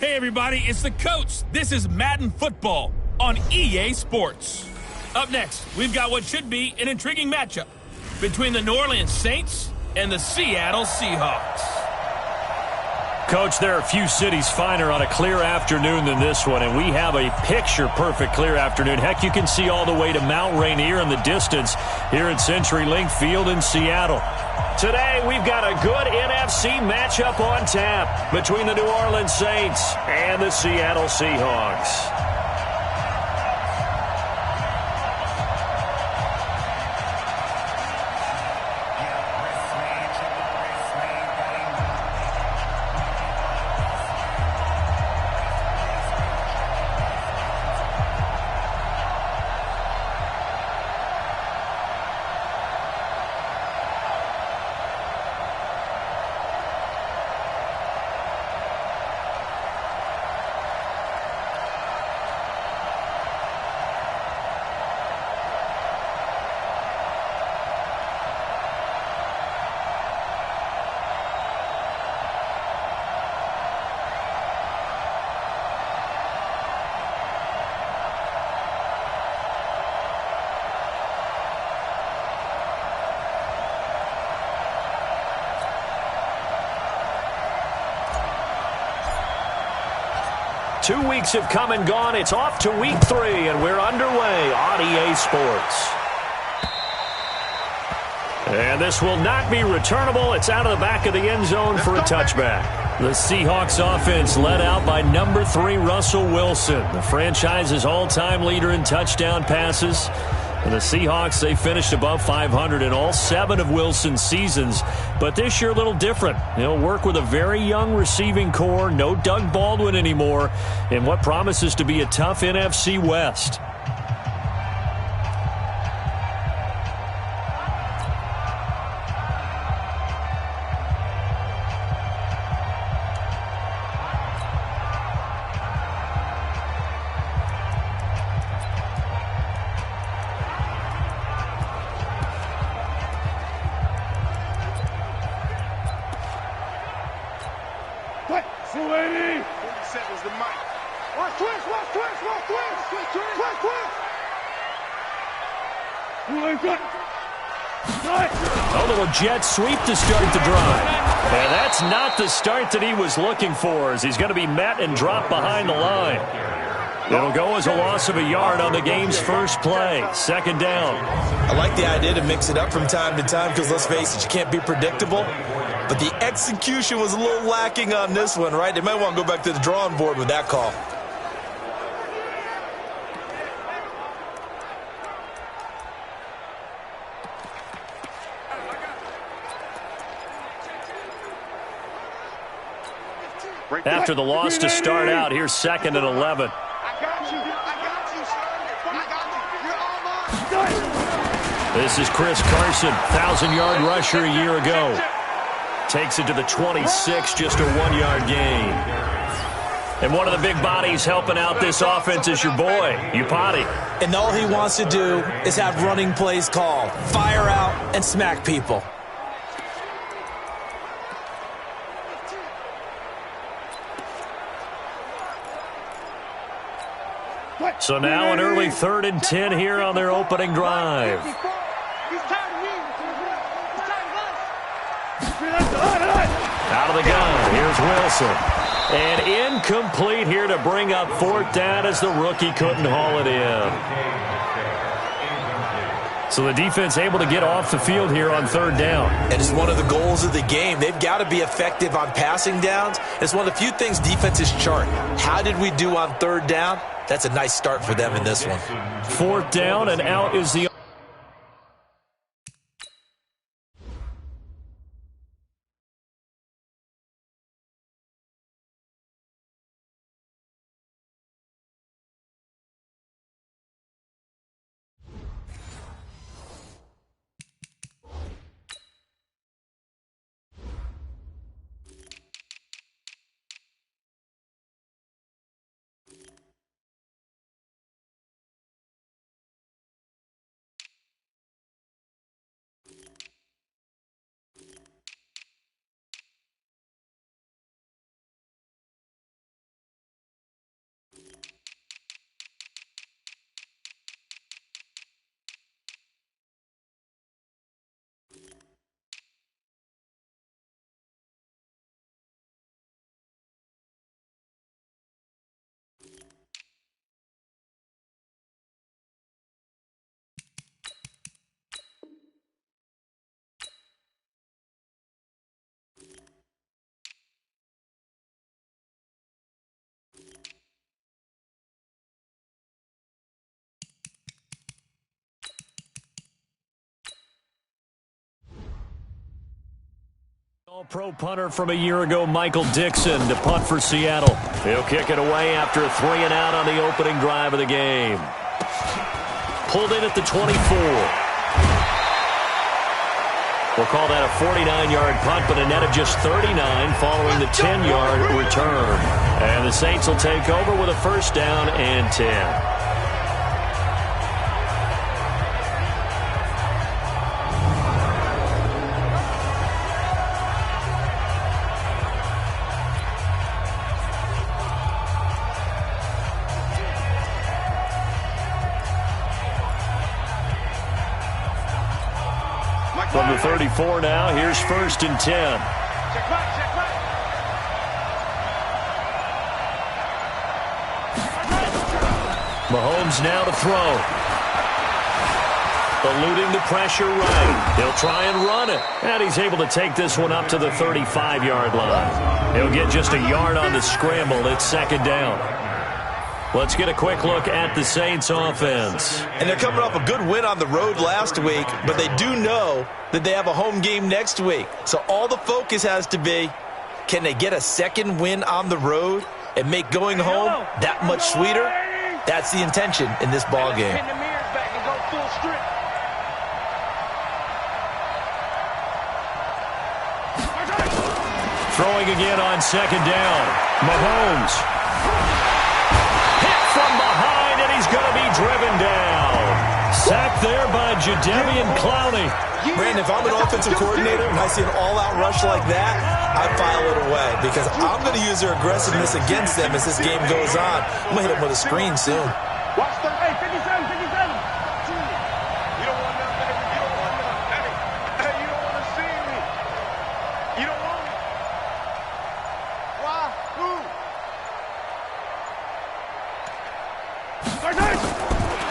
Hey everybody, it's the coach. This is Madden Football on EA Sports. Up next, we've got what should be an intriguing matchup between the New Orleans Saints and the Seattle Seahawks. Coach, there are few cities finer on a clear afternoon than this one, and we have a picture-perfect clear afternoon. Heck, you can see all the way to Mount Rainier in the distance here at CenturyLink Field in Seattle. Today, we've got a good NFC matchup on tap between the New Orleans Saints and the Seattle Seahawks. Two weeks have come and gone. It's off to week 3, and we're underway on EA Sports. And this will not be returnable. It's out of the back of the end zone for a touchback. The Seahawks offense led out by number 3, Russell Wilson, the franchise's all-time leader in touchdown passes. And the Seahawks, they finished above 500 in all 7 of Wilson's seasons. But this year, a little different. He'll work with a very young receiving core, no Doug Baldwin anymore, in what promises to be a tough NFC West. A little jet sweep to start the drive. And that's not the start that he was looking for, as he's going to be met and dropped behind the line. It'll go as a loss of a yard on the game's first play. Second down. I like the idea to mix it up from time to time because, let's face it, you can't be predictable. But the execution was a little lacking on this one, right? They might want to go back to the drawing board with that call. After the loss to start out, here's 2nd and 11. This is Chris Carson, 1,000-yard rusher a year ago. Takes it to the 26, just a 1-yard gain. And one of the big bodies helping out this offense is your boy, Upati. And all he wants to do is have running plays called. Fire out and smack people. So now an early 3rd and 10 here on their opening drive. Out of the gun, here's Wilson. And incomplete here to bring up 4th down as the rookie couldn't haul it in. So the defense able to get off the field here on 3rd down. And it's one of the goals of the game. They've got to be effective on passing downs. It's one of the few things defenses chart. How did we do on 3rd down? That's a nice start for them in this one. 4th down, and out is the All-pro punter from a year ago, Michael Dixon, to punt for Seattle. He'll kick it away after a 3-and-out on the opening drive of the game. Pulled in at the 24. We'll call that a 49-yard punt, but a net of just 39 following the 10-yard return. And the Saints will take over with a first down and 10. From the 34 now, here's first and 10. Mahomes now to throw. Eluding the pressure right. He'll try and run it. And he's able to take this one up to the 35-yard line. He'll get just a yard on the scramble. It's second down. Let's get a quick look at the Saints offense. And they're coming off a good win on the road last week, but they do know that they have a home game next week. So all the focus has to be, can they get a second win on the road and make going home that much sweeter? That's the intention in this ball game. Throwing again on second down. Mahomes. From behind, and he's going to be driven down. Sacked there by Jadeveon Clowney. Brandon, if I'm an offensive coordinator and I see an all-out rush like that, I file it away because I'm going to use their aggressiveness against them as this game goes on. I'm going to hit them with a screen soon. Watch the, hey, 57, 57. You don't want nothing. You don't want nothing. Hey, you don't want to see me. You don't want me. Why? Who?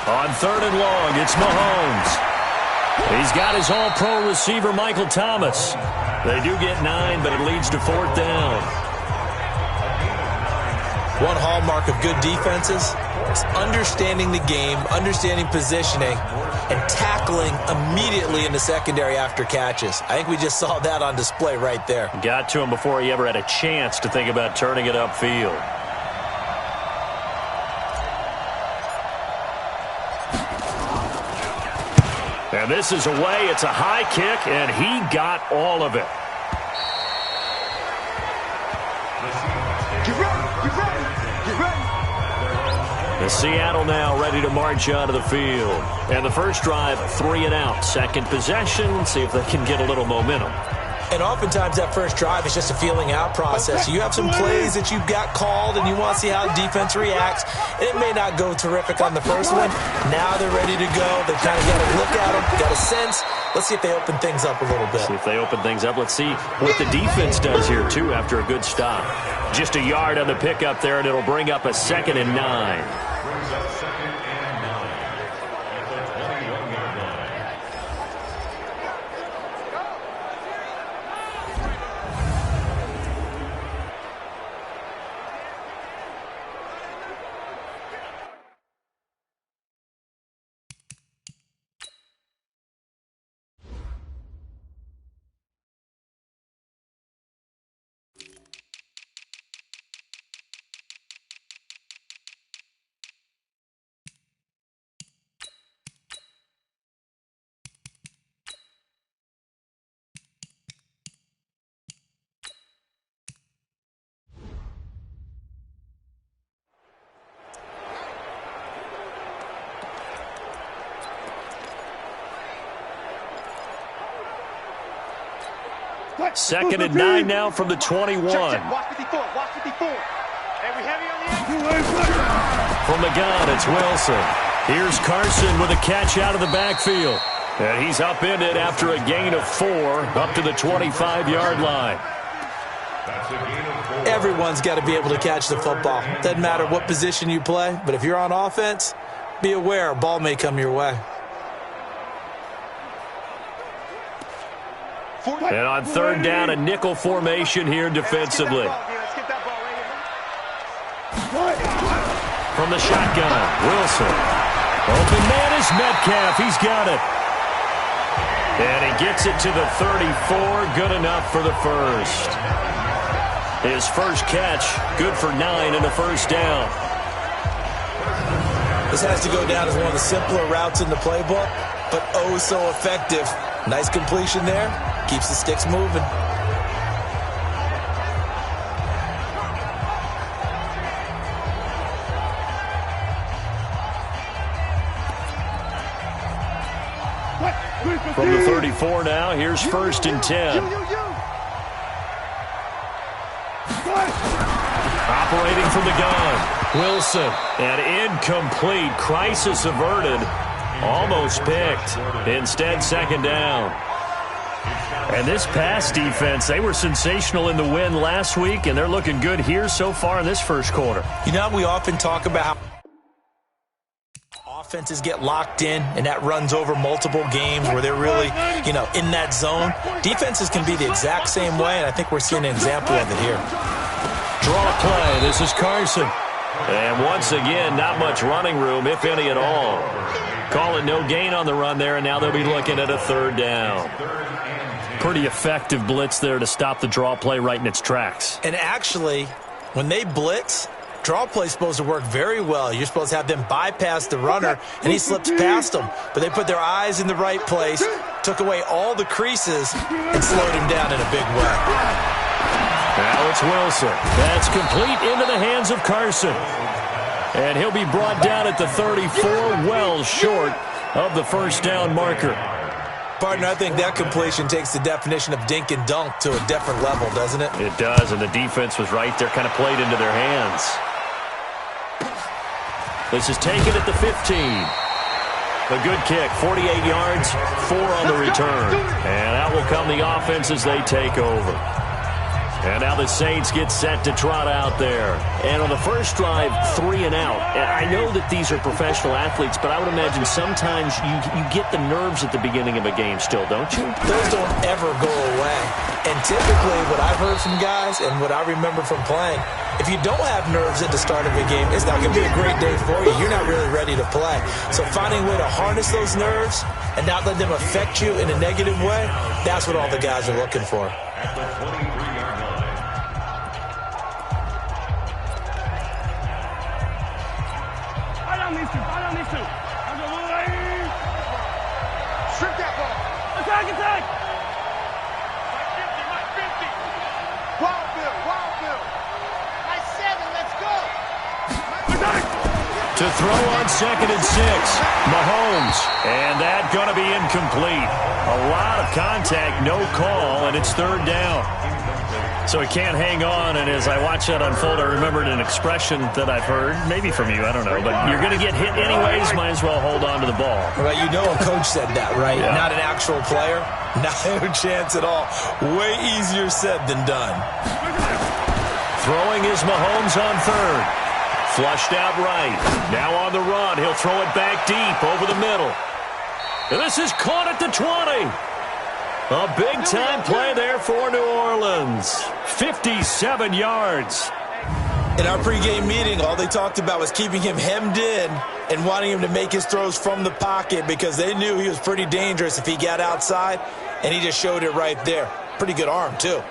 On third and long, it's Mahomes. He's got his all-pro receiver, Michael Thomas. They do get 9, but it leads to fourth down. One hallmark of good defenses is understanding the game, understanding positioning, and tackling immediately in the secondary after catches. I think we just saw that on display right there. Got to him before he ever had a chance to think about turning it upfield. And this is away. It's a high kick, and he got all of it. Get ready, get ready, get ready. The Seattle now ready to march out of the field. And the first drive, 3-and-out. Second possession, see if they can get a little momentum. And oftentimes that first drive is just a feeling out process. You have some plays that you've got called and you want to see how defense reacts. And it may not go terrific on the first one. Now they're ready to go. They've kind of got a look at them, got a sense. Let's see if they open things up a little bit. See if they open things up. Let's see what the defense does here, too, after a good stop. Just a yard on the pickup there, and it'll bring up a 2nd and 9. Second and 9 now from the 21. Watch 54, watch 54. Hey, we heavy on the edge. From the gun, it's Wilson. Here's Carson with a catch out of the backfield. And he's upended after a gain of 4 up to the 25-yard line. Everyone's got to be able to catch the football. Doesn't matter what position you play, but if you're on offense, be aware a ball may come your way. And on third down, a nickel formation here defensively. From the shotgun, Wilson. Open man is Metcalf. He's got it. And he gets it to the 34. Good enough for the first. His first catch, good for 9 and a first down. This has to go down as one of the simpler routes in the playbook, but oh so effective. Nice completion there. Keeps the sticks moving. From the 34 now, here's first and 10. Operating from the gun, Wilson, and incomplete. Crisis averted. Almost picked. Instead, second down. And this pass defense, they were sensational in the win last week, and they're looking good here so far in this first quarter. You know, we often talk about how offenses get locked in, and that runs over multiple games where they're really, in that zone. Defenses can be the exact same way, and I think we're seeing an example of it here. Draw play. This is Carson. And once again, not much running room, if any at all. Call it no gain on the run there, and now they'll be looking at a third down. Pretty effective blitz there to stop the draw play right in its tracks. And actually, when they blitz, draw play is supposed to work very well. You're supposed to have them bypass the runner, and he slips past them. But they put their eyes in the right place, took away all the creases, and slowed him down in a big way. Now it's Wilson. That's complete into the hands of Carson. And he'll be brought down at the 34, well short of the first down marker. Partner, I think that completion takes the definition of dink and dunk to a different level, doesn't it? It does, and the defense was right there, kind of played into their hands. This is taken at the 15. A good kick, 48 yards, 4 on the return. And out will come the offense as they take over. And now the Saints get set to trot out there. And on the first drive, 3 and out. And I know that these are professional athletes, but I would imagine sometimes you get the nerves at the beginning of a game still, don't you? Those don't ever go away. And typically what I've heard from guys and what I remember from playing, if you don't have nerves at the start of a game, it's not going to be a great day for you. You're not really ready to play. So finding a way to harness those nerves and not let them affect you in a negative way, that's what all the guys are looking for. Strip that ball. Attack, attack! My 50. Wild Bill, Wild Bill. My 7, let's go. To throw on second and 6, Mahomes. And that going to be incomplete. A lot of contact, no call, and it's third down. So he can't hang on, and as I watch that unfold, I remembered an expression that I've heard, maybe from you, I don't know, but you're going to get hit anyways, might as well hold on to the ball. Right, a coach said that, right? Yeah. Not an actual player. No chance at all. Way easier said than done. Throwing is Mahomes on third. Flushed out right. Now on the run, he'll throw it back deep over the middle. And this is caught at the 20. A big-time play there for New Orleans. 57 yards. In our pregame meeting, all they talked about was keeping him hemmed in and wanting him to make his throws from the pocket because they knew he was pretty dangerous if he got outside, and he just showed it right there. Pretty good arm, too.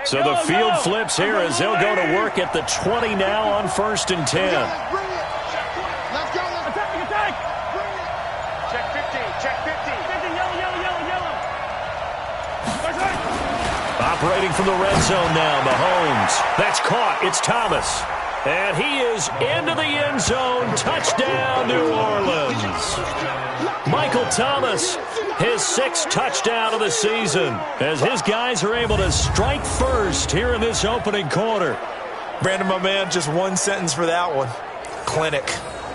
So the field flips here as they'll go to work at the 20 now on first and 10. Bring it. Let's go. Attack, attack! Check 15, check 15. 15, yellow. Operating from the red zone now, Mahomes. That's caught. It's Thomas. And he is into the end zone. Touchdown, New Orleans. Michael Thomas, his 6th touchdown of the season, as his guys are able to strike first here in this opening quarter. Brandon, my man, just one sentence for that one. Clinic.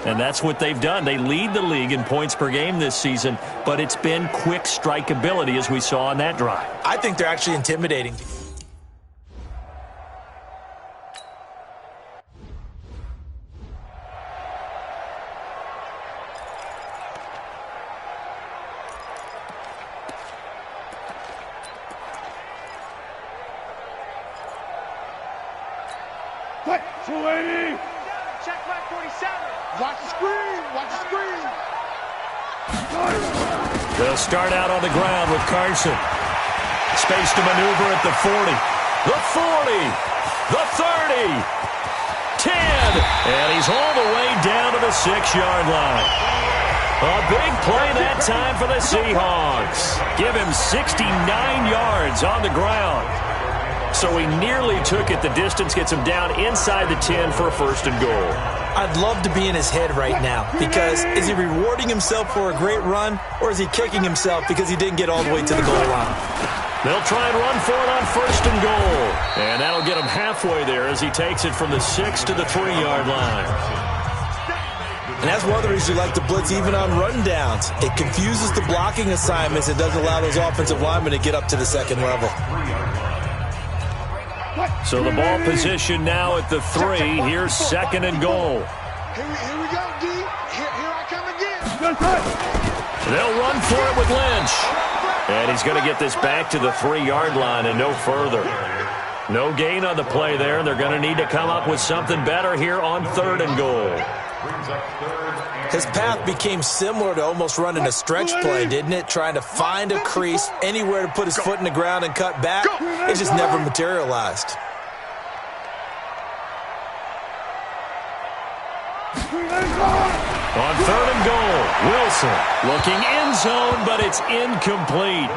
And that's what they've done. They lead the league in points per game this season, but it's been quick strikeability as we saw on that drive. I think they're actually intimidating. 280. Check back 47. Watch the screen. Watch the screen. They'll start out on the ground with Carson. Space to maneuver at the 40. The 40. The 30. 10. And he's all the way down to the 6-yard line. A big play that time for the Seahawks. Give him 69 yards on the ground. So he nearly took it the distance, gets him down inside the 10 for a 1st and goal. I'd love to be in his head right now because is he rewarding himself for a great run or is he kicking himself because he didn't get all the way to the goal line? They'll try and run for it on 1st and goal. And that'll get him halfway there as he takes it from the 6 to the 3-yard line. And that's one of the reasons you like to blitz even on run downs. It confuses the blocking assignments and doesn't allow those offensive linemen to get up to the 2nd level. So the ball position now at the 3. Here's 2nd and goal. Here we go, D. Here I come again. They'll run for it with Lynch. And he's going to get this back to the 3-yard line and no further. No gain on the play there. They're going to need to come up with something better here on 3rd and goal. His path became similar to almost running a stretch play, didn't it? Trying to find a crease, anywhere to put his foot in the ground and cut back. It just never materialized. On 3rd and goal, Wilson looking end zone, but it's incomplete.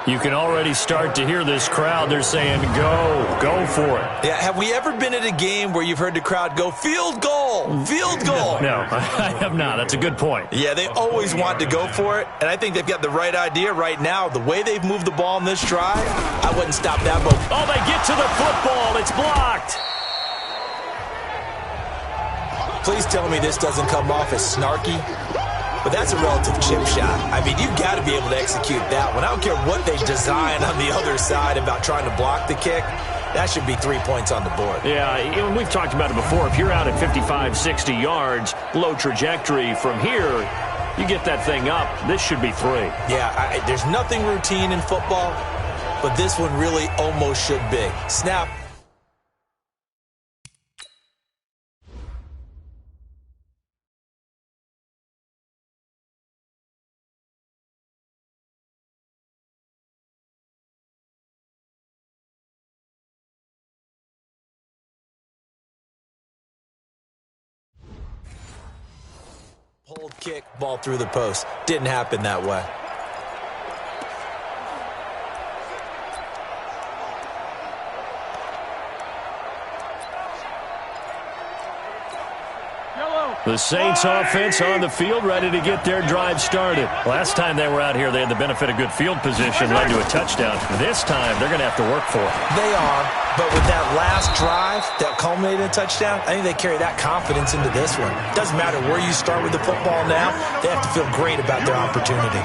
You can already start to hear this crowd. They're saying, go for it. Yeah, have we ever been at a game where you've heard the crowd go, field goal, field goal? No, I have not. That's a good point. Yeah, they always want to go for it, and I think they've got the right idea right now. The way they've moved the ball in this drive, I wouldn't stop that ball. Oh, they get to the football. It's blocked. Please tell me this doesn't come off as snarky. But that's a relative chip shot. I mean, you've got to be able to execute that one. I don't care what they design on the other side about trying to block the kick. That should be 3 points on the board. Yeah, and we've talked about it before. If you're out at 55, 60 yards, low trajectory from here, you get that thing up. This should be 3. Yeah, there's nothing routine in football, but this one really almost should be. Snap. Hold kick, ball through the post. Didn't happen that way. The Saints offense on the field, ready to get their drive started. Last time they were out here, they had the benefit of good field position, led to a touchdown. This time, they're going to have to work for it. They are, but with that last drive that culminated in a touchdown, I think they carry that confidence into this one. Doesn't matter where you start with the football now, they have to feel great about their opportunity.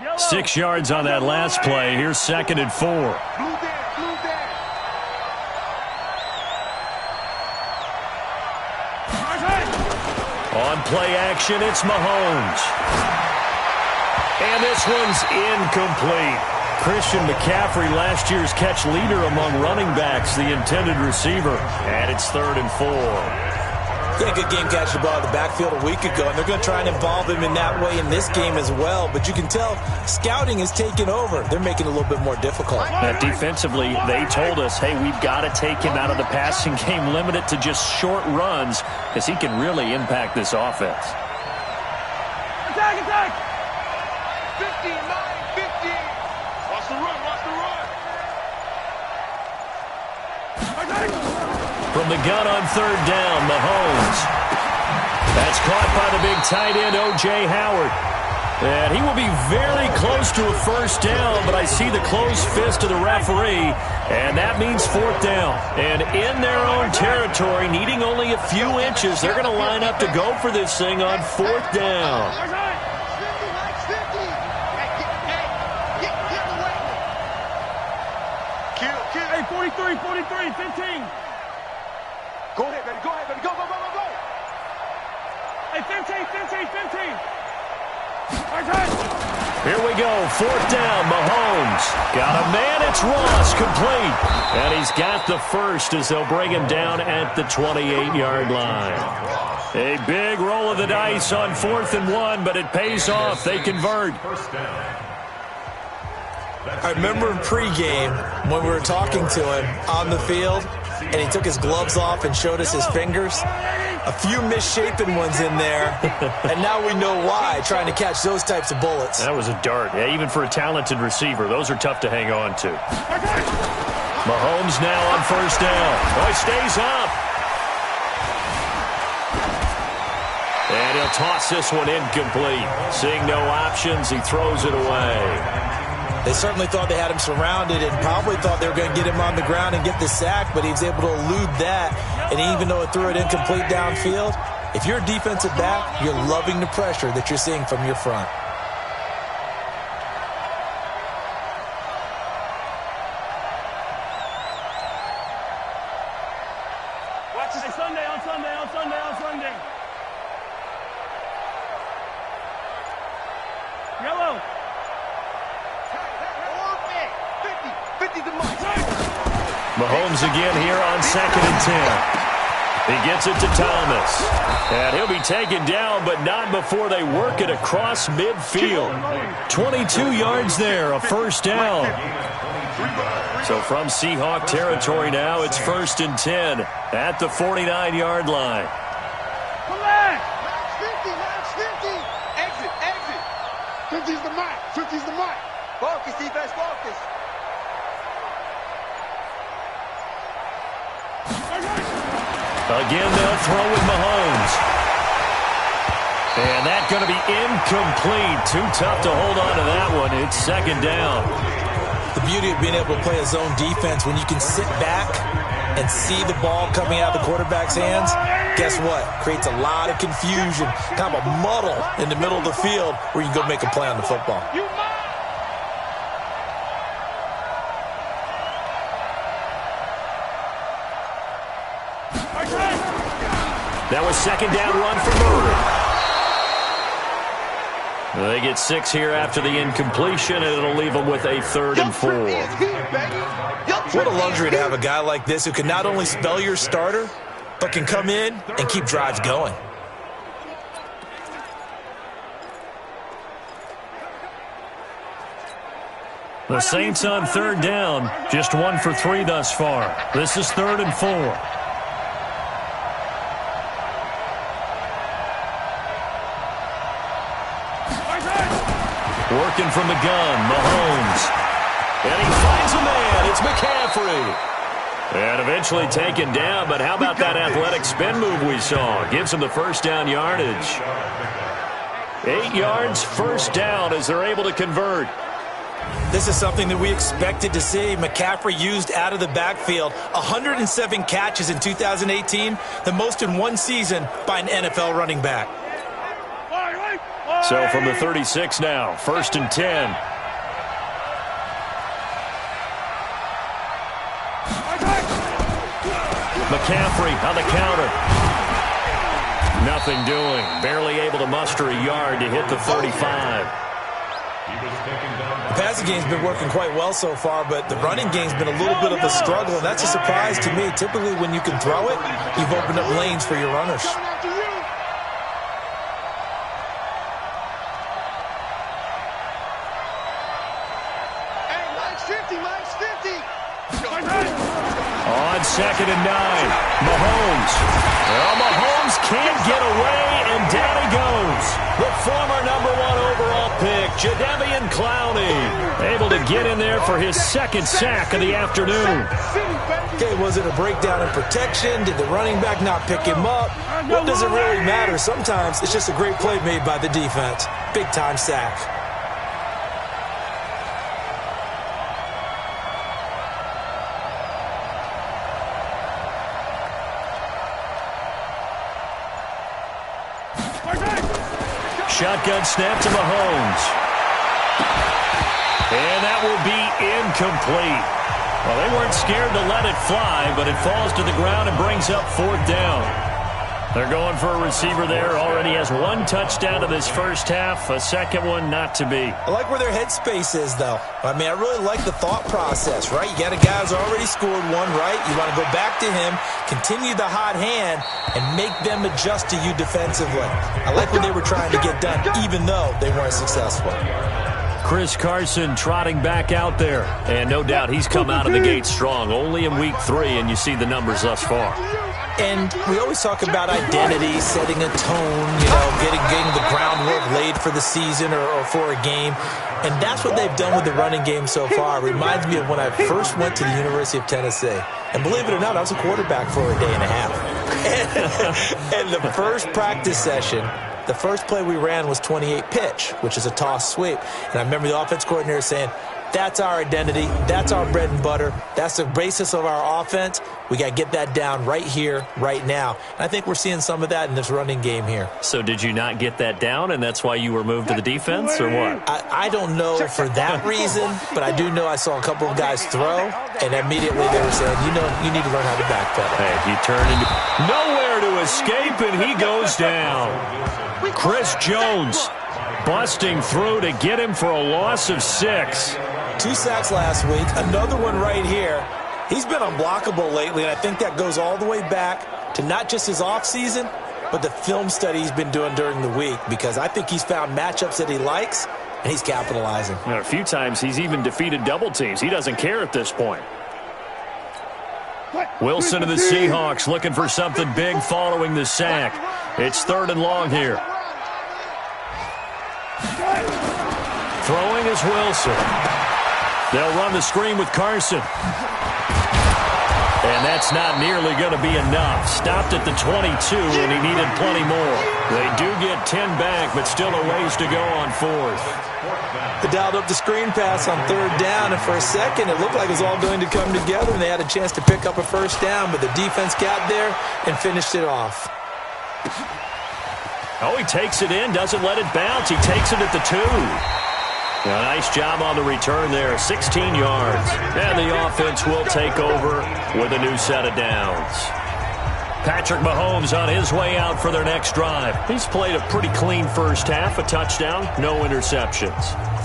Yellow. 6 yards on that last play. Here's 2nd and 4. On play action, it's Mahomes. And this one's incomplete. Christian McCaffrey, last year's catch leader among running backs, the intended receiver. And it's 3rd and 4. Yeah, good game catching the ball in the backfield a week ago, and they're going to try and involve him in that way in this game as well. But you can tell scouting is taking over. They're making it a little bit more difficult. Defensively, they told us, hey, we've got to take him out of the passing game, limit it to just short runs, because he can really impact this offense. Attack, attack! 59, 50. Watch the run, watch the run. Attack! From the gun on 3rd down, Mahomes. That's caught by the big tight end, O.J. Howard. And he will be very close to a 1st down, but I see the closed fist of the referee, and that means 4th down. And in their own territory, needing only a few inches, they're going to line up to go for this thing on 4th down. 43, 15. Go ahead, baby. Go ahead, baby. Go, go, go, go, go. Hey, 15. Here we go. 4th down, Mahomes. Got a man. It's Ross, complete. And he's got the first as they'll bring him down at the 28-yard line. A big roll of the dice on 4th and 1, but it pays off. They convert. I remember in pregame when we were talking to him on the field, and he took his gloves off and showed us his fingers. A few misshapen ones in there, and now we know why, trying to catch those types of bullets. That was a dart. Yeah, even for a talented receiver, those are tough to hang on to. Mahomes now on 1st down. Oh, he stays up. And he'll toss this one incomplete. Seeing no options, he throws it away. They certainly thought they had him surrounded and probably thought they were going to get him on the ground and get the sack, but he was able to elude that. And even though it threw it incomplete downfield, if you're a defensive back, you're loving the pressure that you're seeing from your front. Watch this. On Sunday. Yellow. 50 to Mike. Mahomes again here on 2nd and 10. He gets it to Thomas. And he'll be taken down, but not before they work it across midfield. 22 yards there, a 1st down. So from Seahawk territory now, it's 1st and 10 at the 49-yard line. Come back. Max 50. Exit. 50's the mark. 50's the mark. Focus, defense, focus. Again, they'll throw with Mahomes. And that's going to be incomplete. Too tough to hold on to that one. It's 2nd down. The beauty of being able to play a zone defense, when you can sit back and see the ball coming out of the quarterback's hands, guess what? Creates a lot of confusion, kind of a muddle in the middle of the field where you can go make a play on the football. That was 2nd down run for Murray. They get 6 here after the incompletion, and it'll leave them with a 3rd and 4. What a luxury to have a guy like this who can not only spell your starter, but can come in and keep drives going. The Saints on 3rd down, just 1 for 3 thus far. This is 3rd and 4. Working from the gun, Mahomes. And he finds a man. It's McCaffrey. And eventually taken down, but how about that athletic spin move we saw? Gives him the 1st down yardage. 8 yards, 1st down as they're able to convert. This is something that we expected to see. McCaffrey used out of the backfield. 107 catches in 2018, the most in one season by an NFL running back. So from the 36 now, 1st and 10. McCaffrey on the counter. Nothing doing. Barely able to muster a yard to hit the 35. The passing game's been working quite well so far, but the running game's been a little bit of a struggle, and that's a surprise to me. Typically, when you can throw it, you've opened up lanes for your runners. On 2nd and 9, Mahomes. Well, Mahomes can't get away, and down he goes. The former #1 overall pick, Jadeveon Clowney, able to get in there for his 2nd sack of the afternoon. Okay, was it a breakdown in protection? Did the running back not pick him up? What does it really matter? Sometimes it's just a great play made by the defense. Big-time sack. Shotgun snap to Mahomes. And that will be incomplete. Well, they weren't scared to let it fly, but it falls to the ground and brings up 4th down. They're going for a receiver there. Already has 1 touchdown in this first half. A second one not to be. I like where their headspace is, though. I mean, I really like the thought process, right? You got a guy who's already scored one, right? You want to go back to him, continue the hot hand, and make them adjust to you defensively. I like what they were trying to get done, even though they weren't successful. Chris Carson trotting back out there. And no doubt he's come out of the gate strong. Only in week 3, and you see the numbers thus far. And we always talk about identity, setting a tone, getting the groundwork laid for the season or for a game. And that's what they've done with the running game so far. It reminds me of when I first went to the University of Tennessee. And believe it or not, I was a quarterback for a day and a half. And the first practice session, the first play we ran was 28 pitch, which is a toss sweep. And I remember the offense coordinator saying, that's our identity. That's our bread and butter. That's the basis of our offense. We got to get that down right here, right now. And I think we're seeing some of that in this running game here. So did you not get that down, and that's why you were moved to the defense, or what? I don't know for that reason, but I do know I saw a couple of guys throw, and immediately they were saying, you need to learn how to backpedal. Hey, he turned into nowhere to escape, and he goes down. Chris Jones busting through to get him for a loss of 6. 2 sacks last week, another one right here. He's been unblockable lately, and I think that goes all the way back to not just his offseason, but the film study he's been doing during the week, because I think he's found matchups that he likes, and he's capitalizing. A few times he's even defeated double teams. He doesn't care at this point. Wilson of the Seahawks looking for something big following the sack. It's 3rd and long here. Throwing is Wilson. They'll run the screen with Carson. And that's not nearly going to be enough. Stopped at the 22, and he needed plenty more. They do get 10 back, but still a ways to go on 4th. They dialed up the screen pass on 3rd down, and for a second it looked like it was all going to come together, and they had a chance to pick up a 1st down, but the defense got there and finished it off. Oh, he takes it in, doesn't let it bounce. He takes it at the 2. A nice job on the return there, 16 yards. And the offense will take over with a new set of downs. Patrick Mahomes on his way out for their next drive. He's played a pretty clean first half, a touchdown, no interceptions.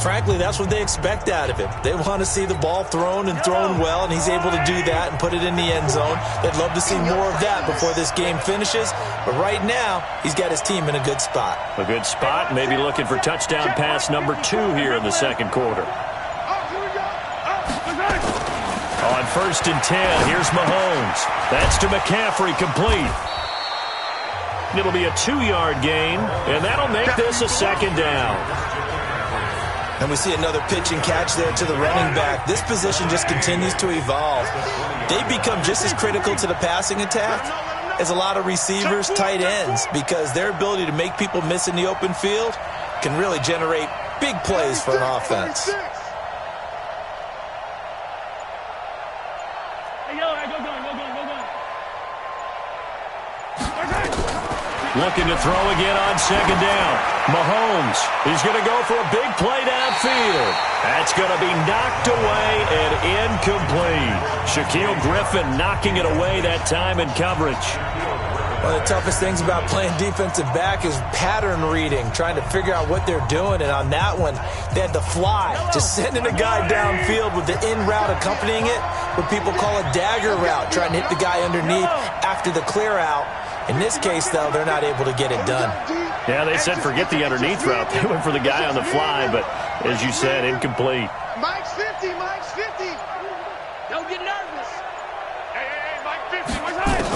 Frankly, that's what they expect out of him. They want to see the ball thrown and thrown well, and he's able to do that and put it in the end zone. They'd love to see more of that before this game finishes, but right now, he's got his team in a good spot. A good spot, maybe looking for touchdown pass number 2 here in the second quarter. On 1st and 10, here's Mahomes. That's to McCaffrey, complete. It'll be a 2-yard gain, and that'll make this a 2nd down. And we see another pitch and catch there to the running back. This position just continues to evolve. They become just as critical to the passing attack as a lot of receivers, tight ends, because their ability to make people miss in the open field can really generate big plays for an offense. Looking to throw again on 2nd down. Mahomes, he's going to go for a big play downfield. That's going to be knocked away and incomplete. Shaquille Griffin knocking it away that time in coverage. One of the toughest things about playing defensive back is pattern reading, trying to figure out what they're doing. And on that one, they had the fly, just sending a guy downfield with the in route accompanying it, what people call a dagger route, trying to hit the guy underneath after the clear out. In this case, though, they're not able to get it done. Yeah, they said forget the underneath route. They went for the guy on the fly, but as you said, incomplete. Mike's 50, Mike's 50. Don't get nervous. Hey, Mike 50, what's that?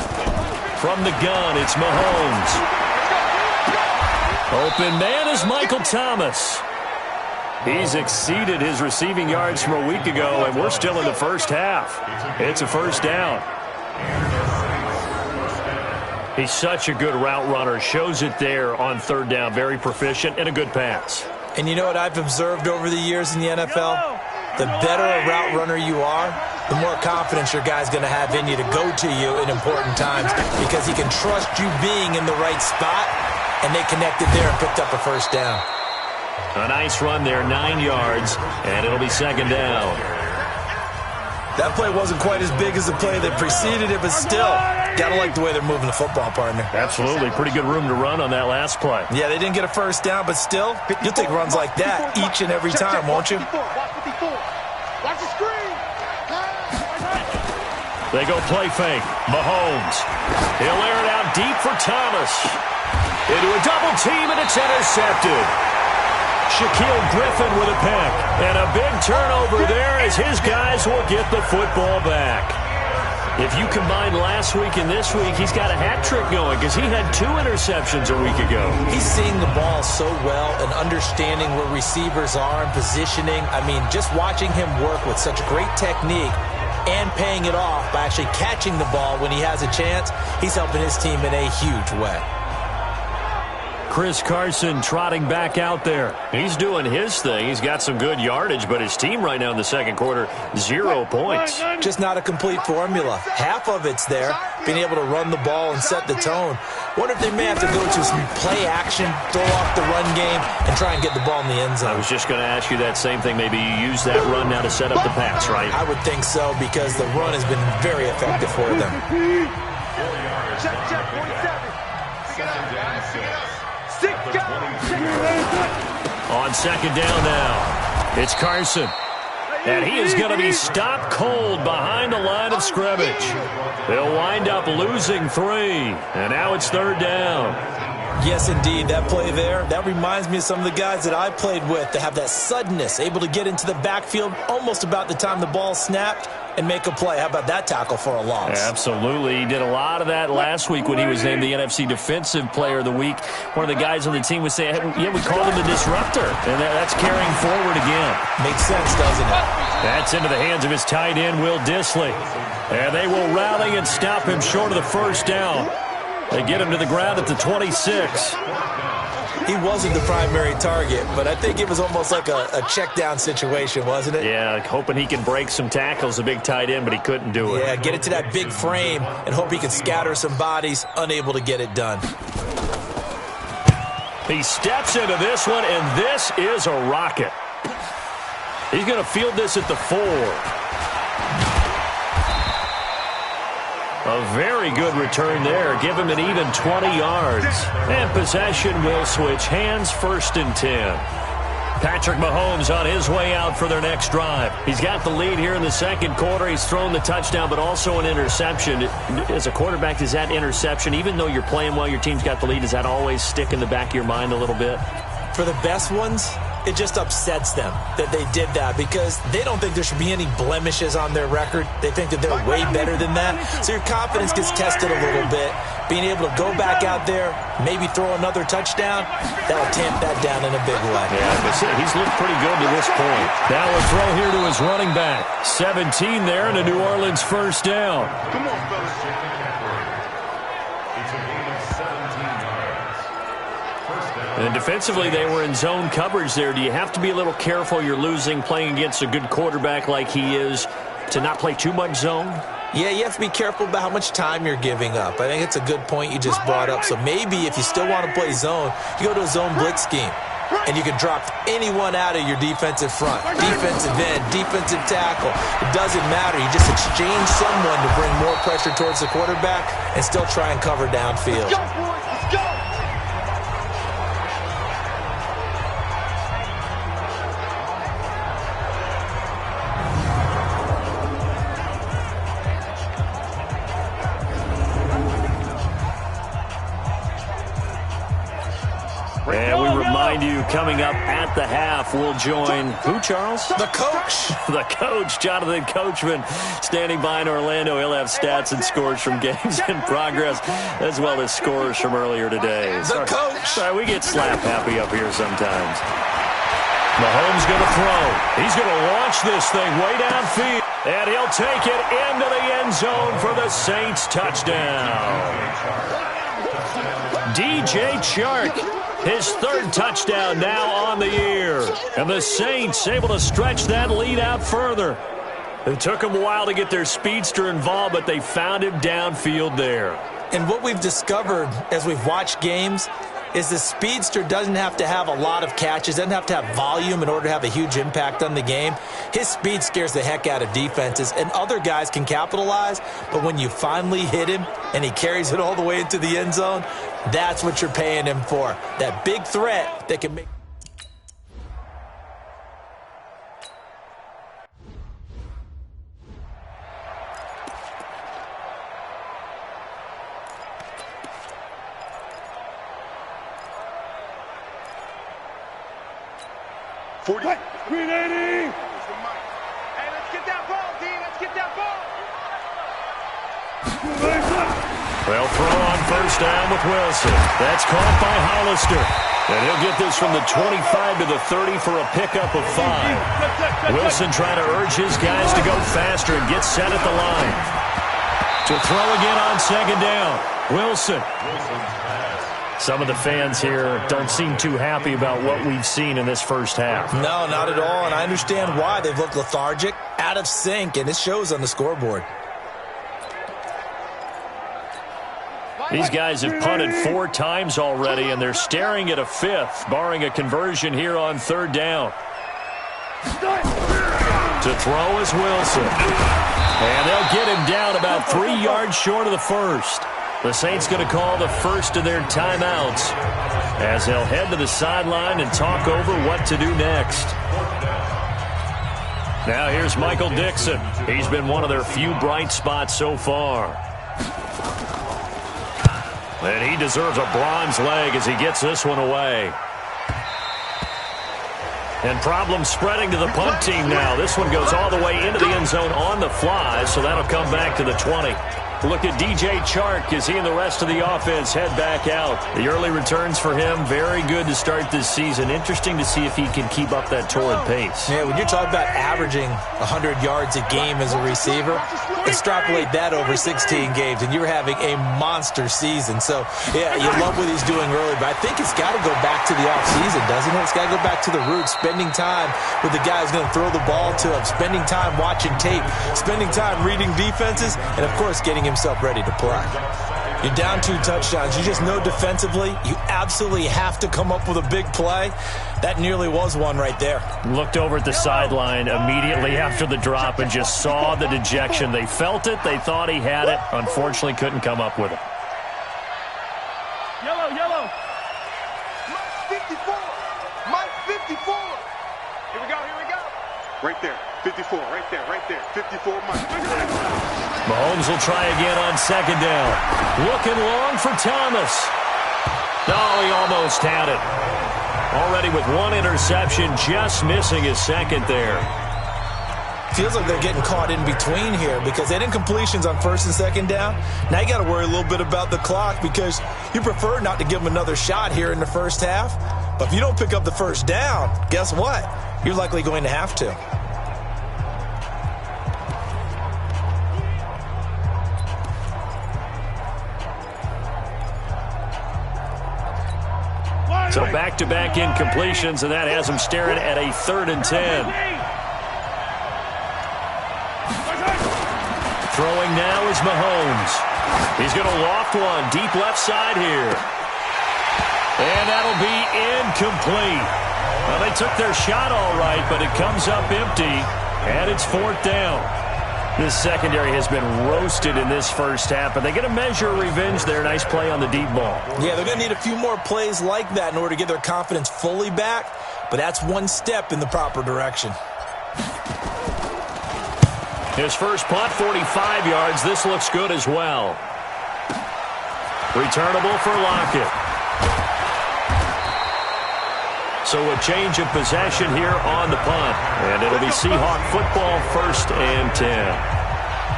From the gun, it's Mahomes. Open man is Michael Thomas. He's exceeded his receiving yards from a week ago, and we're still in the first half. It's a 1st down. He's such a good route runner. Shows it there on 3rd down. Very proficient and a good pass. And you know what I've observed over the years in the NFL? The better a route runner you are, the more confidence your guy's going to have in you to go to you in important times, because he can trust you being in the right spot, and they connected there and picked up a 1st down. A nice run there, 9 yards, and it'll be 2nd down. That play wasn't quite as big as the play that preceded it, but still, got to like the way they're moving the football, partner. Absolutely. Pretty good room to run on that last play. Yeah, they didn't get a first down, but still, you'll take runs like that each and every time, won't you? Watch the screen. They go play fake. Mahomes. He'll air it out deep for Thomas. Into a double team, and it's intercepted. Shaquille Griffin with a pick. And a big turnover there as his guys will get the football back. If you combine last week and this week, he's got a hat trick going because he had 2 interceptions a week ago. He's seeing the ball so well and understanding where receivers are and positioning. I mean, just watching him work with such great technique and paying it off by actually catching the ball when he has a chance, he's helping his team in a huge way. Chris Carson trotting back out there. He's doing his thing. He's got some good yardage, but his team right now in the second quarter, 0 points. Just not a complete formula. Half of it's there, being able to run the ball and set the tone. Wonder if they may have to go to some play action, throw off the run game, and try and get the ball in the end zone. I was just going to ask you that same thing. Maybe you use that run now to set up the pass, right? I would think so because the run has been very effective for them. Check, 47. On second down now, it's Carson. And he is going to be stopped cold behind the line of scrimmage. They'll wind up losing 3. And now it's third down. Yes, indeed. That play there, that reminds me of some of the guys that I played with that have that suddenness, able to get into the backfield almost about the time the ball snapped and make a play. How about that tackle for a loss? Absolutely. He did a lot of that last week when he was named the NFC Defensive Player of the Week. One of the guys on the team would say, yeah, we called him the disruptor. And that's carrying forward again. Makes sense, doesn't it? That's into the hands of his tight end, Will Dissly. And they will rally and stop him short of the first down. They get him to the ground at the 26. He wasn't the primary target, but I think it was almost like a check down situation, wasn't it? Yeah, hoping he can break some tackles, a big tight end, but he couldn't do it. Yeah, get it to that big frame and hope he can scatter some bodies, unable to get it done. He steps into this one, and this is a rocket. He's going to field this at the 4. A very good return there. Give him an even 20 yards. And possession will switch hands, 1st and 10. Patrick Mahomes on his way out for their next drive. He's got the lead here in the second quarter. He's thrown the touchdown, but also an interception. As a quarterback, does that interception, even though you're playing well, your team's got the lead, does that always stick in the back of your mind a little bit? For the best ones, it just upsets them that they did that because they don't think there should be any blemishes on their record. They think that they're way better than that. So your confidence gets tested a little bit. Being able to go back out there, maybe throw another touchdown, that'll tamp that down in a big way. Yeah, he's looked pretty good to this point. Now a throw here to his running back. 17 there and a New Orleans first down. Come on, fellas. And defensively, they were in zone coverage there. Do you have to be a little careful? You're losing, playing against a good quarterback like he is, to not play too much zone? Yeah, you have to be careful about how much time you're giving up. I think it's a good point you just brought up. So maybe if you still want to play zone, you go to a zone blitz scheme. And you can drop anyone out of your defensive front. Defensive end, defensive tackle. It doesn't matter. You just exchange someone to bring more pressure towards the quarterback and still try and cover downfield. Let's go, boys. Let's go. And we remind you, coming up at the half, we'll join who, Charles? The coach. The coach, Jonathan Coachman, standing by in Orlando. He'll have stats and scores from games in progress, as well as scores from earlier today. The coach. Sorry, we get slap happy up here sometimes. Mahomes going to throw. He's going to launch this thing way downfield. And he'll take it into the end zone for the Saints touchdown. DJ Chark. His 3rd touchdown now on the year. And the Saints able to stretch that lead out further. It took them a while to get their speedster involved, but they found him downfield there. And what we've discovered as we've watched games is the speedster doesn't have to have a lot of catches, doesn't have to have volume in order to have a huge impact on the game. His speed scares the heck out of defenses, and other guys can capitalize, but when you finally hit him and he carries it all the way into the end zone, that's what you're paying him for. That big threat that can make... Green 80! Hey, let's get that ball, D. Let's get that ball. They'll throw on first down with Wilson. That's caught by Hollister. And he'll get this from the 25 to the 30 for a pickup of 5. Wilson trying to urge his guys to go faster and get set at the line. To throw again on second down. Wilson. Some of the fans here don't seem too happy about what we've seen in this first half. No, not at all, and I understand why. They've looked lethargic, out of sync, and it shows on the scoreboard. These guys have punted 4 times already, and they're staring at a 5th, barring a conversion here on third down. To throw is Wilson. And they'll get him down about 3 yards short of the first. The Saints going to call the first of their timeouts as they'll head to the sideline and talk over what to do next. Now here's Michael Dixon. He's been one of their few bright spots so far. And he deserves a bronze leg as he gets this one away. And problems spreading to the punt team now. This one goes all the way into the end zone on the fly, so that'll come back to the 20. Look at DJ Chark as he and the rest of the offense head back out. The early returns for him, very good to start this season. Interesting to see if he can keep up that torrid pace. Yeah, when you're talking about averaging 100 yards a game as a receiver, extrapolate that over 16 games, and you're having a monster season. So, yeah, you love what he's doing early, but I think it's got to go back to the offseason, doesn't it? It's got to go back to the roots, spending time with the guy who's going to throw the ball to him, spending time watching tape, spending time reading defenses, and, of course, getting himself ready to play. You're down 2 touchdowns. You just know defensively you absolutely have to come up with a big play. That nearly was one right there. Looked over at the sideline immediately after the drop and just saw the dejection. They felt it. They thought he had it. Unfortunately, couldn't come up with it. Yellow, yellow. Mike 54. Mike 54. Here we go, here we go. Right there. 54, right there, right there. 54, Mike. Mahomes will try again on second down. Looking long for Thomas. Oh, he almost had it. Already with 1 interception, just missing his second there. Feels like they're getting caught in between here because they didn't completions on first and second down. Now you got to worry a little bit about the clock because you prefer not to give them another shot here in the first half. But if you don't pick up the first down, guess what? You're likely going to have to. So back-to-back incompletions, and that has him staring at a 3rd and 10. Throwing now is Mahomes. He's going to loft one deep left side here. And that'll be incomplete. Well, they took their shot all right, but it comes up empty, and it's 4th down. This secondary has been roasted in this first half, but they get a measure of revenge there. Nice play on the deep ball. Yeah, they're going to need a few more plays like that in order to get their confidence fully back, but that's one step in the proper direction. His first punt, 45 yards. This looks good as well. Returnable for Lockett. So a change of possession here on the punt. And it'll be Seahawk football, 1st and 10.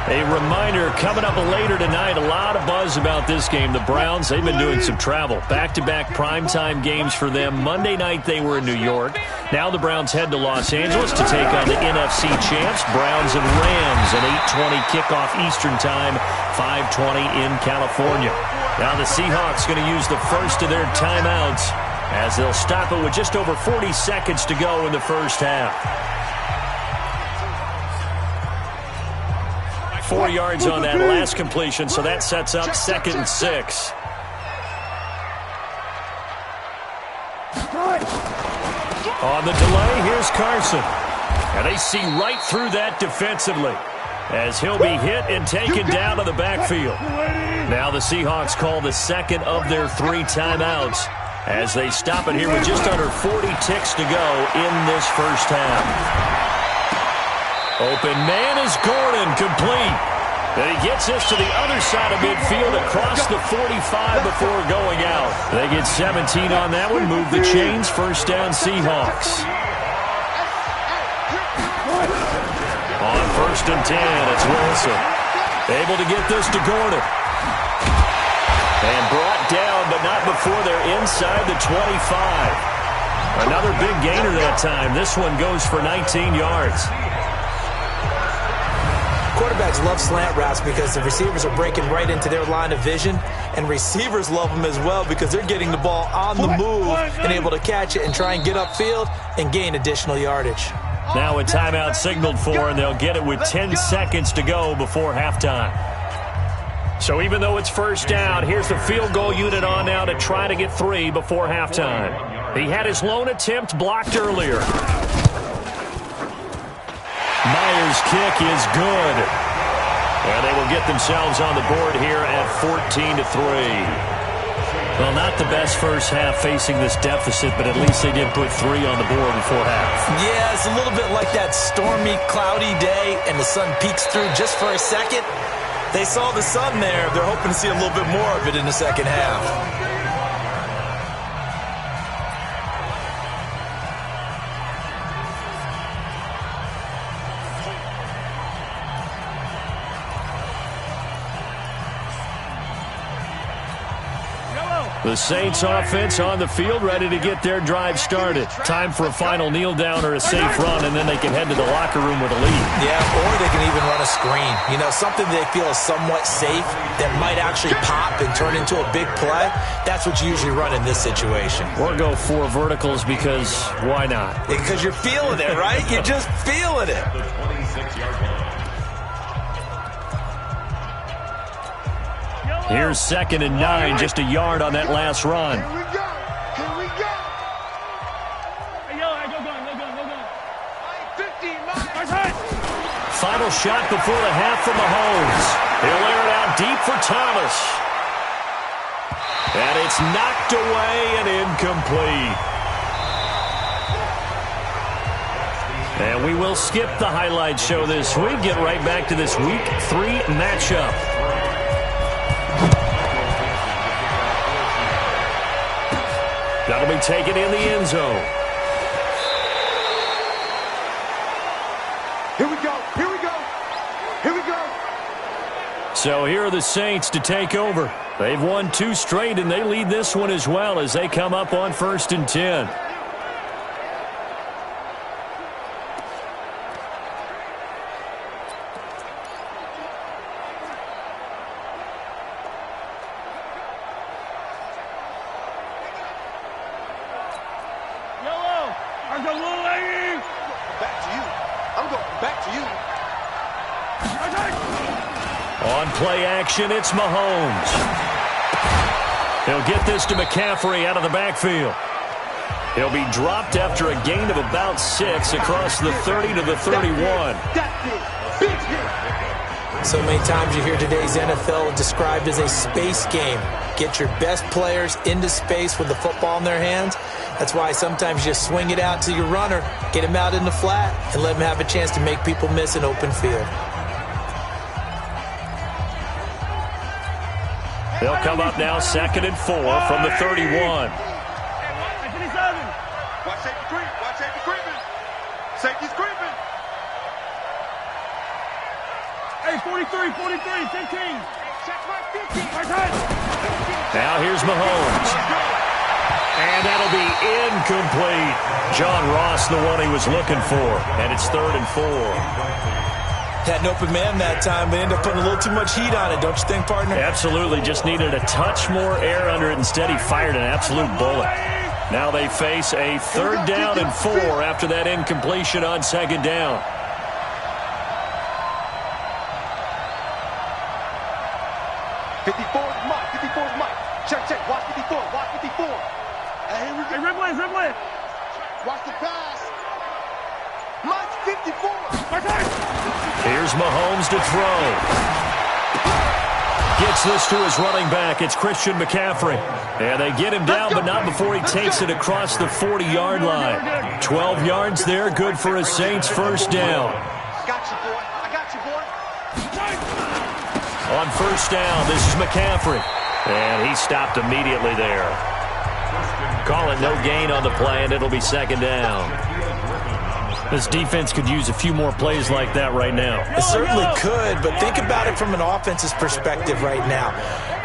A reminder, coming up later tonight, a lot of buzz about this game. The Browns, they've been doing some travel. Back-to-back primetime games for them. Monday night they were in New York. Now the Browns head to Los Angeles to take on the NFC champs, Browns and Rams. An 8:20 kickoff Eastern time, 5:20 in California. Now the Seahawks going to use the first of their timeouts as they'll stop it with just over 40 seconds to go in the first half. 4 yards on that last completion, so that sets up 2nd and 6. On the delay, here's Carson. And they see right through that defensively as he'll be hit and taken down to the backfield. Now the Seahawks call the second of their 3 timeouts as they stop it here with just under 40 ticks to go in this first half. Open man is Gordon, complete. And he gets this to the other side of midfield across the 45 before going out. They get 17 on that one, move the chains, first down Seahawks. On first and 10, it's Wilson. Able to get this to Gordon. And brought down, but not before they're inside the 25. Another big gainer that time. This one goes for 19 yards. Quarterbacks love slant routes because the receivers are breaking right into their line of vision, and receivers love them as well because they're getting the ball on the move and able to catch it and try and get upfield and gain additional yardage. Now a timeout signaled for, and they'll get it with 10 seconds to go before halftime. So even though it's first down, here's the field goal unit on now to try to get 3 before halftime. He had his lone attempt blocked earlier. Myers' kick is good. And they will get themselves on the board here at 14-3. Well, not the best first half facing this deficit, but at least they did put 3 on the board before half. Yeah, it's a little bit like that stormy, cloudy day, and the sun peeks through just for a second. They saw the sun there. They're hoping to see a little bit more of it in the second half. The Saints offense on the field, ready to get their drive started. Time for a final kneel down or a safe run, and then they can head to the locker room with a lead. Yeah, or they can even run a screen. You know, something they feel is somewhat safe that might actually pop and turn into a big play. That's what you usually run in this situation. Or go 4 verticals because why not? Because you're feeling it, right? You're just feeling it. Here's 2nd and 9, just a yard on that last run. Here we go. Here we go. Hey, yo, go. 15, Final shot before the half from Mahomes. He'll air it out deep for Thomas. And it's knocked away and incomplete. And we will skip the highlight show this week. Get right back to this Week 3 matchup. That'll be taken in the end zone. Here we go. Here we go. Here we go. So here are the Saints to take over. They've won 2 straight, and they lead this one as well as they come up on 1st and 10. On play action, it's Mahomes. He'll get this to McCaffrey out of the backfield. He'll be dropped after a gain of about 6 across the 30 to the 31. So many times you hear today's NFL described as a space game. Get your best players into space with the football in their hands. That's why sometimes you swing it out to your runner, get him out in the flat, and let him have a chance to make people miss an open field. They'll come up now 2nd and 4 from the 31. Watch safety creep. Watch safety creeping. Safety's creeping. Hey, 43, 15. Check my 15. Now here's Mahomes. And that'll be incomplete. John Ross, the one he was looking for. And it's 3rd and 4. Had an open man that time, but ended up putting a little too much heat on it, don't you think, partner? Absolutely. Just needed a touch more air under it. Instead, he fired an absolute bullet. Now they face a 3rd down and 4 after that incompletion on 2nd down. Mike. 54's Mike. Check. Watch 54. Watch 54. Hey, Ripley. Watch the pass. Mike's 54. Here's Mahomes to throw. Gets this to his running back. It's Christian McCaffrey. And they get him down, but not before he takes it across the 40-yard line. 12 yards there, good for a Saints first down. I got you, boy. I got you, boy. On first down, this is McCaffrey. And he stopped immediately there. Call it no gain on the play, and it'll be second down. This defense could use a few more plays like that right now. It certainly could, but think about it from an offense's perspective right now.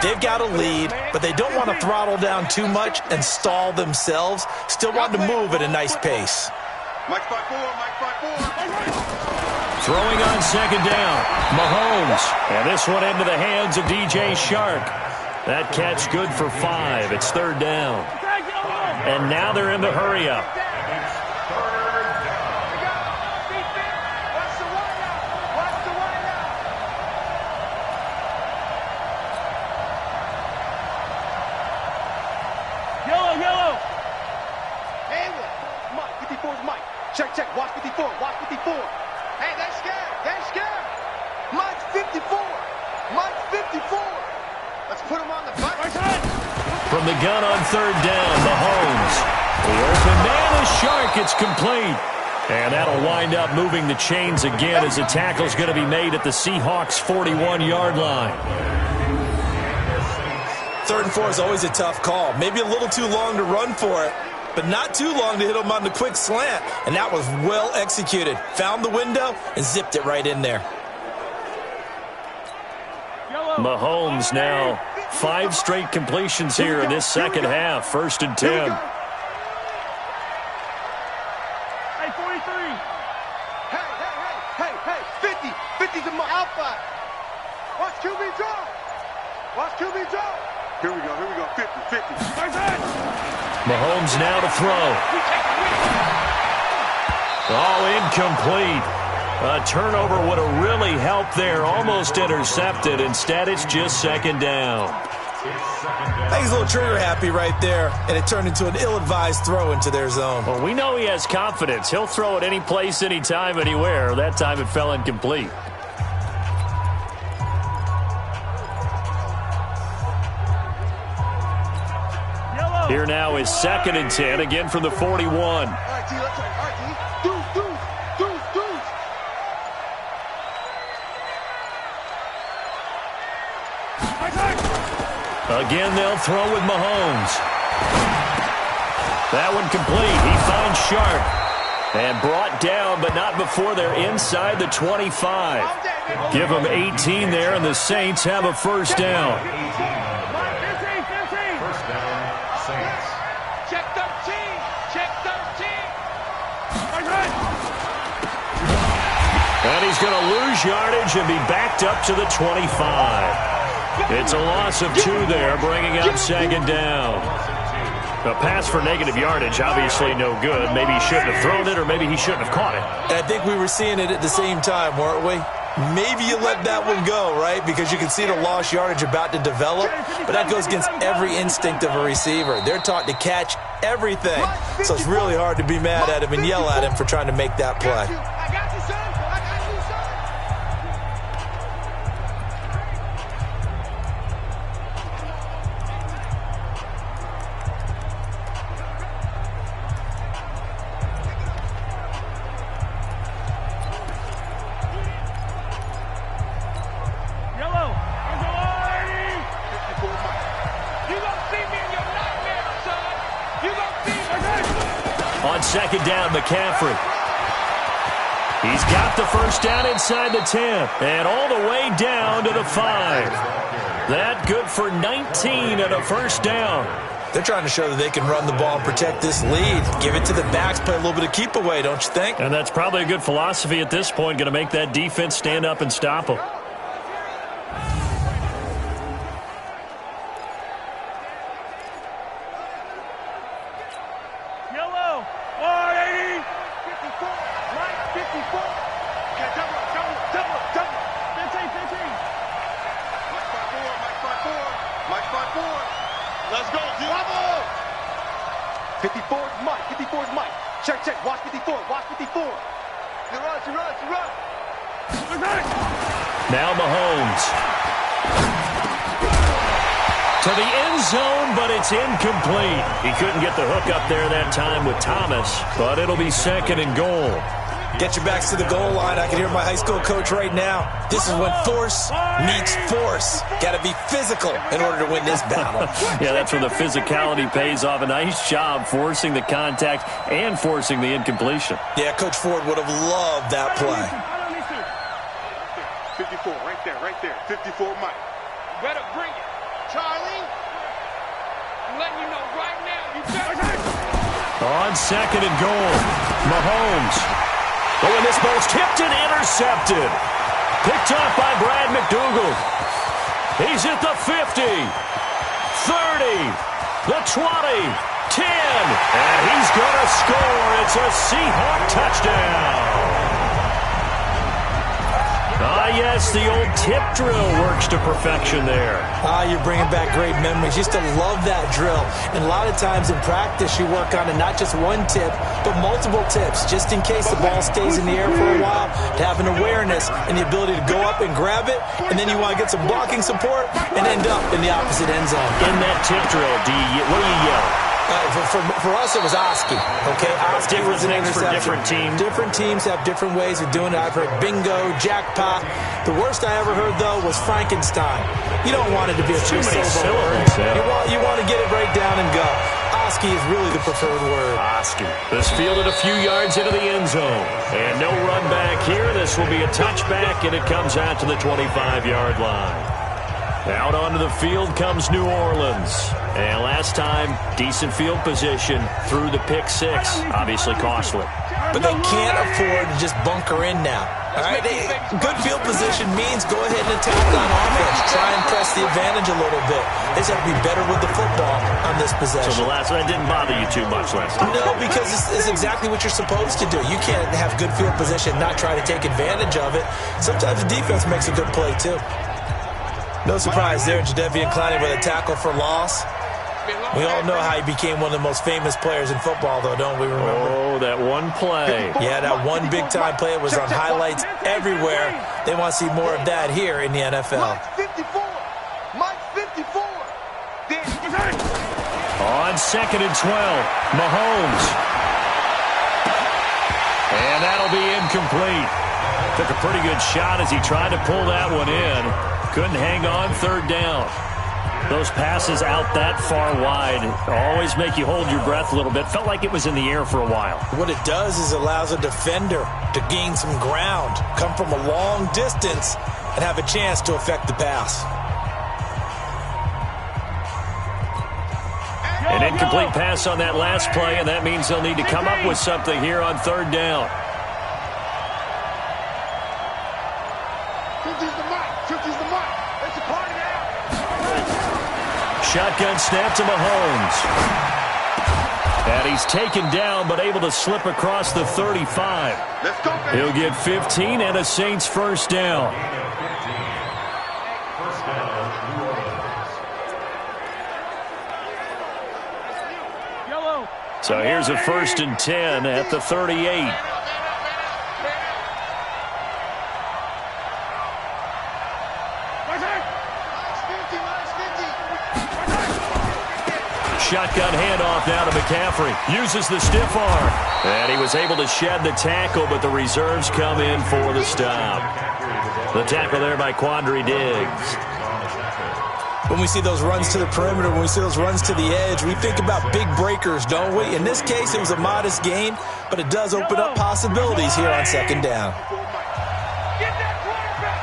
They've got a lead, but they don't want to throttle down too much and stall themselves. Still want to move at a nice pace. Mike's 5-4. Mike's 5-4. Throwing on second down, Mahomes. And this one into the hands of DJ Shark. That catch good for 5. It's third down. And now they're in the hurry-up. Yellow. Hey, Mike, 54 is Mike. Check. Watch 54. Watch 54. Hey, they're scared. Mike's 54. Mike's 54. Let's put him on the button. From the gun on third down, Mahomes. The open man is Shark. It's complete. And that'll wind up moving the chains again as the tackle's going to be made at the Seahawks' 41-yard line. 3rd and 4 is always a tough call. Maybe a little too long to run for it, but not too long to hit him on the quick slant. And that was well executed. Found the window and zipped it right in there. Mahomes now 5 straight completions here in this second half. 1st and 10. Hey, 43. Hey, 50. 50's a mark. Outside. Watch QB draw. Here we go. 50. Mahomes now to throw. Oh, incomplete. A turnover would have really helped there. Almost intercepted. Instead, it's just second down. I think he's a little trigger happy right there, and it turned into an ill-advised throw into their zone. Well, we know he has confidence. He'll throw it any place, anytime, anywhere. That time it fell incomplete. Here now is 2nd and 10, again from the 41. All right, T, let's go. All right, T. Deuce. Again, they'll throw with Mahomes. That one complete. He finds Sharp. And brought down, but not before they're inside the 25. Give them 18 there, and the Saints have a first down. And he's going to lose yardage and be backed up to the 25. It's a loss of 2 there, bringing up second down. A pass for negative yardage, obviously no good. Maybe he shouldn't have thrown it, or maybe he shouldn't have caught it. And I think we were seeing it at the same time, weren't we? Maybe you let that one go, right? Because you can see the lost yardage about to develop. But that goes against every instinct of a receiver. They're taught to catch everything. So it's really hard to be mad at him and yell at him for trying to make that play. On second down, McCaffrey. He's got the first down inside the 10 and all the way down to the 5. That good for 19 and a first down. They're trying to show that they can run the ball and protect this lead. Give it to the backs, play a little bit of keep away, don't you think? And that's probably a good philosophy at this point, going to make that defense stand up and stop them. Check, check. Watch 54. Watch 54. You run. Now Mahomes. To the end zone, but it's incomplete. He couldn't get the hook up there that time with Thomas, but it'll be 2nd and goal. Get your backs to the goal line. I can hear my high school coach right now. This is when force meets force. Got to be physical in order to win this battle. Yeah, that's where the physicality pays off. A nice job forcing the contact and forcing the incompletion. Yeah, Coach Ford would have loved that play. 54, right there. 54, Mike. Better bring it. Charlie, I'm letting you know right now, you better. On 2nd and goal, Mahomes. But when this ball's tipped and intercepted. Picked off by Brad McDougal. He's at the 50, 30, the 20, 10, and he's going to score. It's a Seahawk touchdown. Yes, the old tip drill works to perfection there. You're bringing back great memories. Used to love that drill. And a lot of times in practice, you work on it, not just one tip, but multiple tips, just in case the ball stays in the air for a while, to have an awareness and the ability to go up and grab it, and then you want to get some blocking support and end up in the opposite end zone. In that tip drill, what do you yell? For us, it was Oski. Okay, Oski was an things for interception. different teams. Different teams have different ways of doing it. I've heard bingo, jackpot. The worst I ever heard, though, was Frankenstein. You don't want it to be a too many syllables. Yeah. You want to get it right down and go. Oski is really the preferred word. Oski. This fielded a few yards into the end zone. And no run back here. This will be a touchback, and it comes out to the 25-yard line. Out onto the field comes New Orleans. And last time, decent field position through the pick six. Obviously costly. But they can't afford to just bunker in now. All right, good field position means go ahead and attack on offense. Try and press the advantage a little bit. They just have to be better with the football on this possession. So the last one didn't bother you too much last time? No, because it's exactly what you're supposed to do. You can't have good field position, not try to take advantage of it. Sometimes the defense makes a good play, too. No surprise there, Jadeveon Clowney with a tackle for loss. We all know how he became one of the most famous players in football, though, don't we remember? Oh, that one play. Yeah, that one big-time play. It was on highlights everywhere. They want to see more of that here in the NFL. Mike 54. On 2nd and 12, Mahomes. And that'll be incomplete. Took a pretty good shot as he tried to pull that one in. Couldn't hang on 3rd down. Those passes out that far wide always make you hold your breath a little bit. Felt like it was in the air for a while. What it does is allows a defender to gain some ground, come from a long distance, and have a chance to affect the pass. An incomplete pass on that last play, and that means they'll need to come up with something here on 3rd down. 50's the mic. 50's the mic. It's a party now. Shotgun snap to Mahomes. And he's taken down, but able to slip across the 35. Let's go, baby. He'll get 15 and a Saints 1st down. So here's a 1st and 10 at the 38. Shotgun handoff now to McCaffrey. Uses the stiff arm. And he was able to shed the tackle, but the reserves come in for the stop. The tackle there by Quandre Diggs. When we see those runs to the perimeter, when we see those runs to the edge, we think about big breakers, don't we? In this case, it was a modest gain, but it does open up possibilities here on 2nd down. Get that quarterback.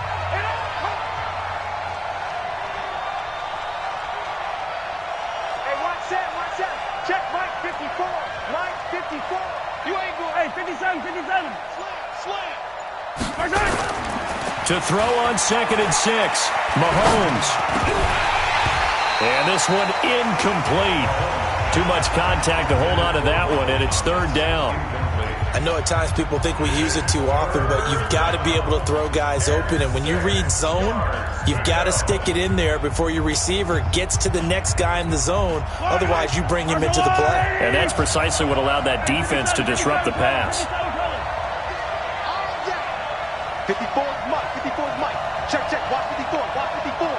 Hey, watch that. Check Mike 54. Mike 54. You ain't going. Hey, 57. Slam. To throw on 2nd and 6, Mahomes. And this one incomplete. Too much contact to hold on to that one, and it's third down. I know at times people think we use it too often, but you've got to be able to throw guys open. And when you read zone, you've got to stick it in there before your receiver gets to the next guy in the zone. Otherwise, you bring him into the play. And that's precisely what allowed that defense to disrupt the pass. 54 is Mike. 54 is Mike. Check, check. Watch 54. Watch 54.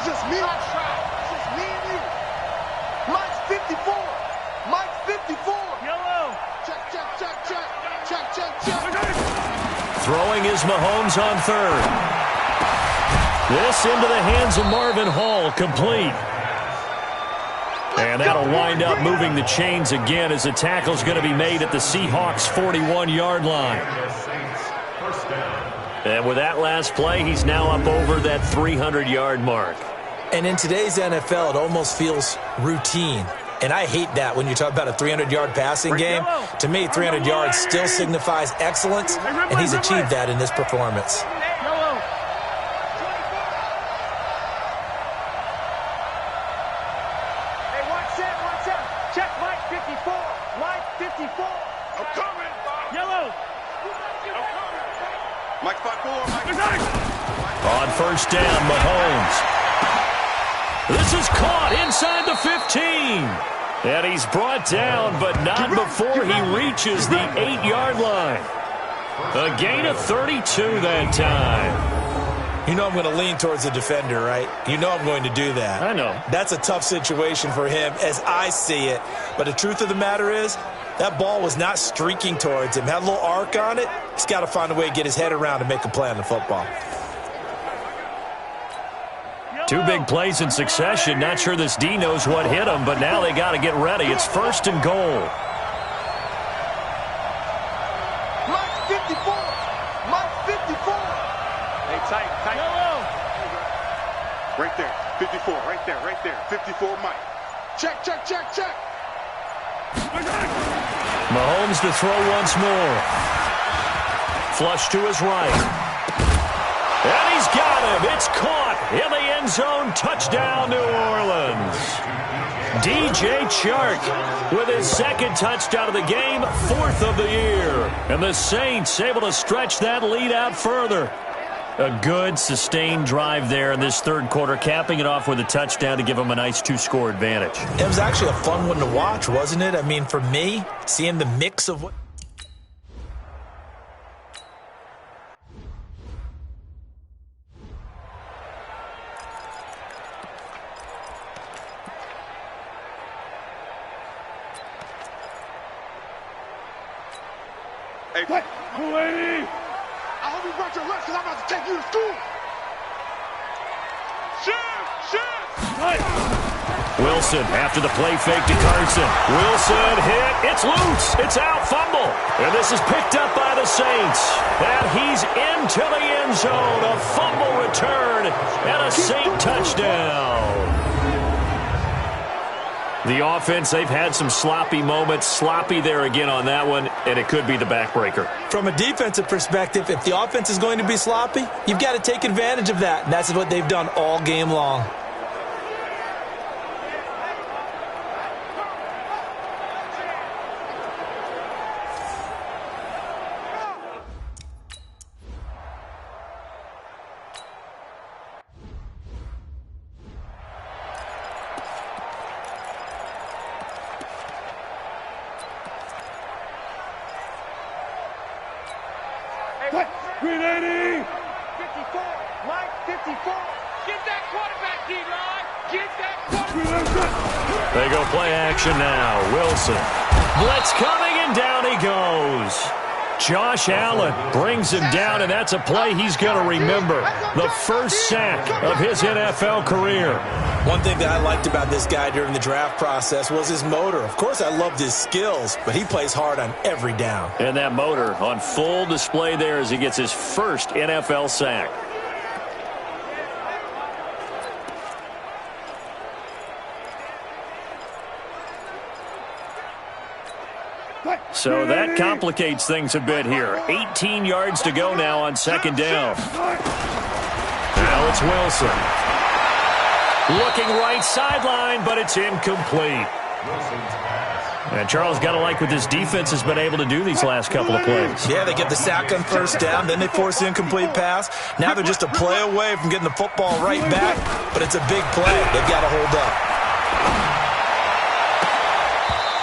It's just me. It's just me and you. Mike's 54. Mike's 54. Yellow. Check, check, check, check. Check, check, check. Throwing is Mahomes on third. This into the hands of Marvin Hall, complete. And that'll wind up moving the chains again as the tackle's going to be made at the Seahawks' 41-yard line. And with that last play, he's now up over that 300-yard mark. And in today's NFL, it almost feels routine. And I hate that when you talk about a 300-yard passing game. To me, 300 yards still signifies excellence, and he's achieved that in this performance. Hey, watch out. Check Mike 54. Mike 54. I'm coming. Yellow. Mike 54. Mike. On first down, Mahomes. This is caught inside the 15. And he's brought down, but not before he reaches the 8-yard line. A gain of 32 that time. You know I'm going to lean towards the defender, right? You know I'm going to do that. I know. That's a tough situation for him as I see it. But the truth of the matter is, that ball was not streaking towards him. Had a little arc on it. He's got to find a way to get his head around and make a play on the football. Two big plays in succession. Not sure this D knows what hit him, but now they got to get ready. It's first and goal. Mike 54. Mike 54. Hey, tight. Yellow. Right there. 54. Right there. 54 Mike. Check. Mahomes to throw once more. Flush to his right. And he's got him. It's caught in the end zone. Touchdown, New Orleans. DJ Chark with his second touchdown of the game, fourth of the year. And the Saints able to stretch that lead out further. A good, sustained drive there in this third quarter, capping it off with a touchdown to give them a nice 2-score advantage. It was actually a fun one to watch, wasn't it? I mean, for me, seeing the mix of what... Hey, what? Lady! I hope you brought your lunch because I'm about to take you to school. Shoot! Wilson after the play fake to Carson. Wilson hit. It's loose. It's out. Fumble. And this is picked up by the Saints. And he's into the end zone. A fumble return and a Saint touchdown. The offense, they've had some sloppy moments. Sloppy there again on that one, and it could be the backbreaker. From a defensive perspective, if the offense is going to be sloppy, you've got to take advantage of that. And that's what they've done all game long. What? 380! 54! Mike, 54! Get that quarterback, D-line! Get that quarterback! They go play action now. Wilson. Blitz coming, and down he goes. Josh Allen brings him down, and that's a play he's going to remember. The first sack of his NFL career. One thing that I liked about this guy during the draft process was his motor. Of course, I loved his skills, but he plays hard on every down. And that motor on full display there as he gets his first NFL sack. So that complicates things a bit here. 18 yards to go now on second down. Now it's Wilson. Looking right sideline, but it's incomplete. And Charles, got to like what this defense has been able to do these last couple of plays. Yeah, they get the sack on first down, then they force the incomplete pass. Now they're just a play away from getting the football right back, but it's a big play. They've got to hold up.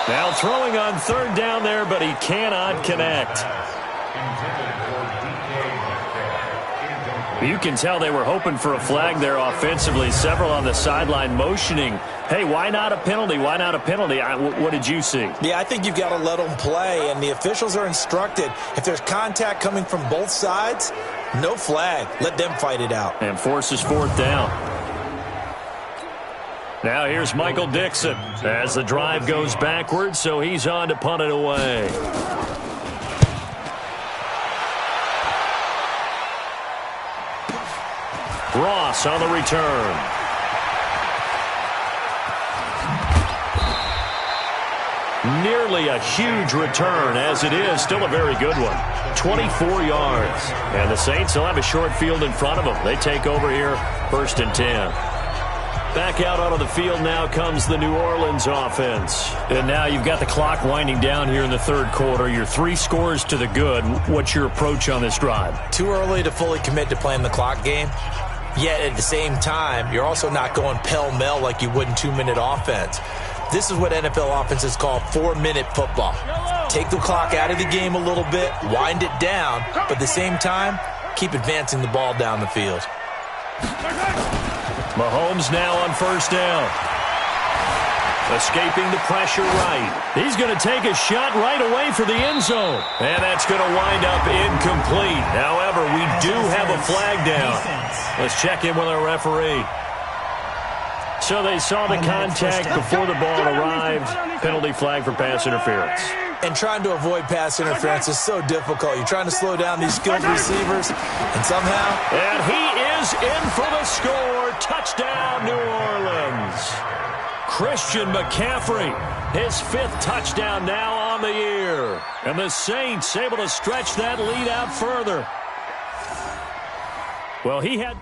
Now throwing on third down there, but he cannot connect. You can tell they were hoping for a flag there offensively. Several on the sideline motioning, hey, why not a penalty? Why not a penalty? What did you see? Yeah, I think you've got to let them play, and the officials are instructed. If there's contact coming from both sides, no flag. Let them fight it out. And forces fourth down. Now here's Michael Dixon as the drive goes backwards, so he's on to punt it away. Ross on the return. Nearly a huge return, as it is still a very good one. 24 yards. And the Saints will have a short field in front of them. They take over here, 1st and 10. Back out onto the field now comes the New Orleans offense. And now you've got the clock winding down here in the third quarter. You're 3 scores to the good. What's your approach on this drive? Too early to fully commit to playing the clock game. Yet at the same time, you're also not going pell-mell like you would in 2-minute offense. This is what NFL offenses call 4-minute football. Take the clock out of the game a little bit, wind it down, but at the same time, keep advancing the ball down the field. Mahomes now on first down. Escaping the pressure right. He's going to take a shot right away for the end zone. And that's going to wind up incomplete. However, we do have a flag down. Let's check in with our referee. So they saw the contact before the ball arrived. Penalty flag for pass interference. And trying to avoid pass interference is so difficult. You're trying to slow down these skilled receivers, and somehow... And he is in for the score. Touchdown, New Orleans. Christian McCaffrey, his 5th touchdown now on the year. And the Saints able to stretch that lead out further. Well, he had...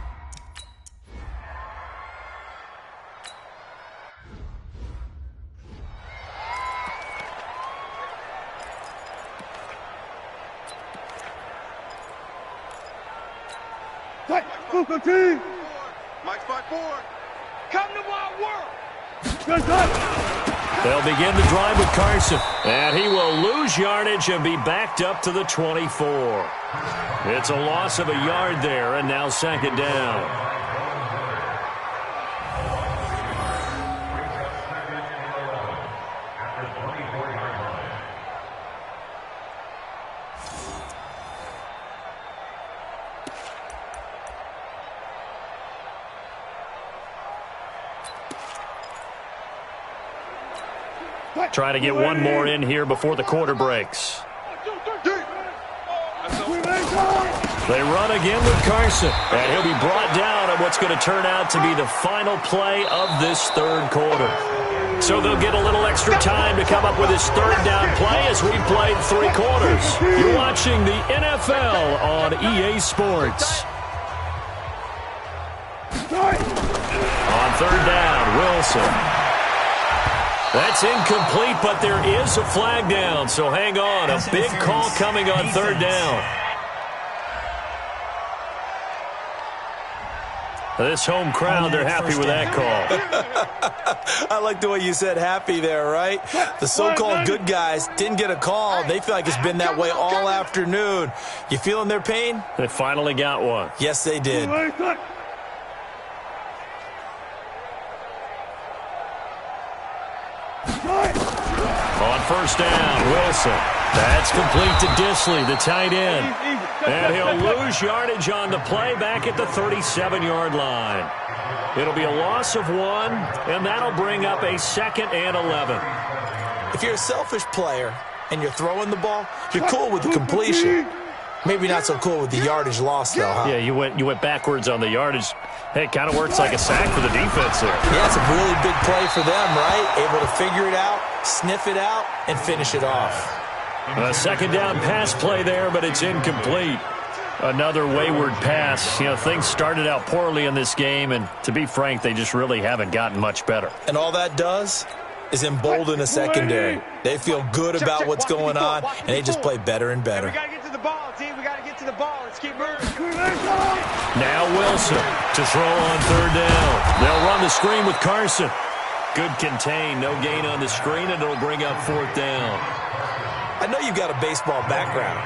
Mike, spot forward. Come to my work. They'll begin the drive with Carson. And he will lose yardage and be backed up to the 24. It's a loss of a yard there, and now 2nd down. Try to get one more in here before the quarter breaks. They run again with Carson. And he'll be brought down on what's going to turn out to be the final play of this third quarter. So they'll get a little extra time to come up with his 3rd down play as we've played 3 quarters. You're watching the NFL on EA Sports. On 3rd down, Wilson. That's incomplete, but there is a flag down, so hang on. A big call coming on 3rd down. This home crowd, they're happy with that call. I like the way you said happy there, right? The so-called good guys didn't get a call. They feel like it's been that way all afternoon. You feeling their pain? They finally got one. Yes, they did. On first down, Wilson. That's complete to Disley, the tight end. And he'll lose yardage on the play back at the 37-yard line. It'll be a loss of 1, and that'll bring up a 2nd and 11. If you're a selfish player and you're throwing the ball, you're cool with the completion. Maybe not so cool with the yardage loss, though, huh? Yeah, you went backwards on the yardage. Hey, it kind of works like a sack for the defense there. Yeah, it's a really big play for them, right? Able to figure it out, sniff it out, and finish it off. A 2nd down pass play there, but it's incomplete. Another wayward pass. You know, things started out poorly in this game, and to be frank, they just really haven't gotten much better. And all that does, is embolden a secondary. They feel good about what's going on, and they just play better and better. We got to get to the ball, team. We got to get to the ball. Let's keep moving. Now Wilson to throw on third down. They'll run the screen with Carson. Good contain, no gain on the screen, and it'll bring up fourth down. I know you've got a baseball background,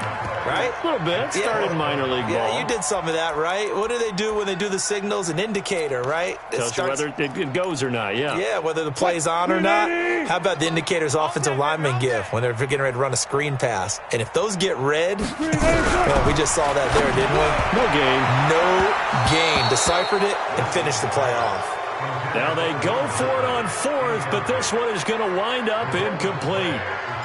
right? A little bit. Started minor league ball. Yeah, you did some of that, right? What do they do when they do the signals? An indicator, right? Tells you whether it goes or not, yeah. Yeah, whether the play's on or not. How about the indicators offensive linemen give when they're getting ready to run a screen pass? And if those get red, well, we just saw that there, didn't we? No gain. No gain. Deciphered it and finished the play off. Now they go for it on fourth, but this one is going to wind up incomplete.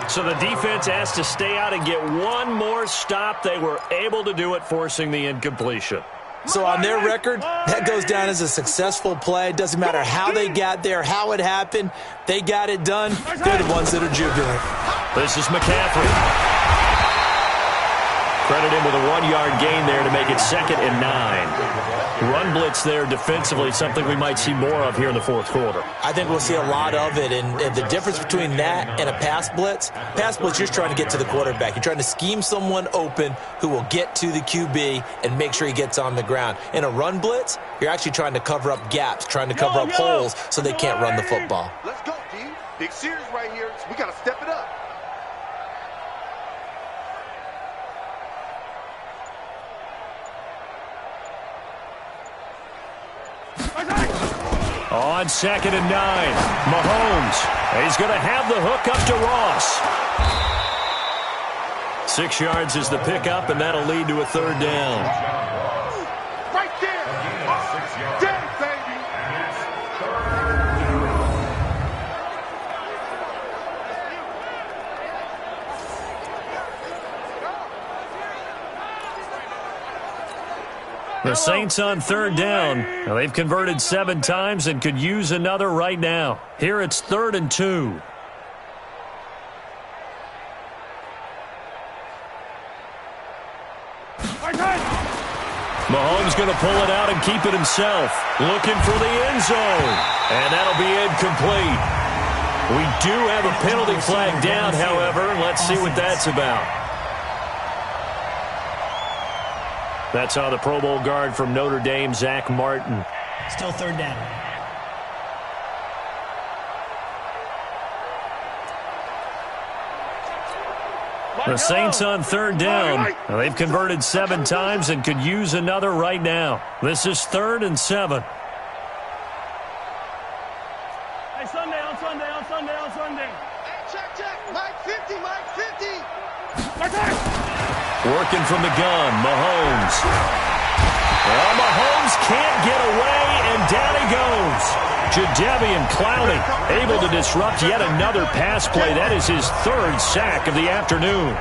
So the defense has to stay out and get one more stop. They were able to do it, forcing the incompletion. So on their record, that goes down as a successful play. It doesn't matter how they got there, how it happened. They got it done. They're the ones that are jubilant. This is McCaffrey. Credit him with a 1-yard gain there to make it 2nd and 9. Run blitz there defensively, something we might see more of here in the fourth quarter. I think we'll see a lot of it, and the difference between that and a pass blitz, you're just trying to get to the quarterback. You're trying to scheme someone open who will get to the QB and make sure he gets on the ground. In a run blitz, you're actually trying to cover up gaps, trying to cover up holes so they can't run the football. Let's go, D. Big series right here. We got to step it up. On 2nd and 9, Mahomes. He's going to have the hook up to Ross. 6 yards is the pickup, and that'll lead to a third down. Right there. Damn, baby. The Saints on third down. Now, they've converted 7 times and could use another right now. Here it's 3rd and 2. Mahomes going to pull it out and keep it himself. Looking for the end zone. And that'll be incomplete. We do have a penalty flag down, however. Let's see what that's about. That's on the Pro Bowl guard from Notre Dame, Zach Martin. Still third down. The Saints on third down. Now, they've converted 7 times and could use another right now. This is 3rd and 7. Hey, Sunday. Hey, check. Mike 50, Mike 50. Working from the gun, Mahomes. Well, Mahomes can't get away, and down he goes. Jadeveon Clowney able to disrupt yet another pass play. That is his 3rd sack of the afternoon.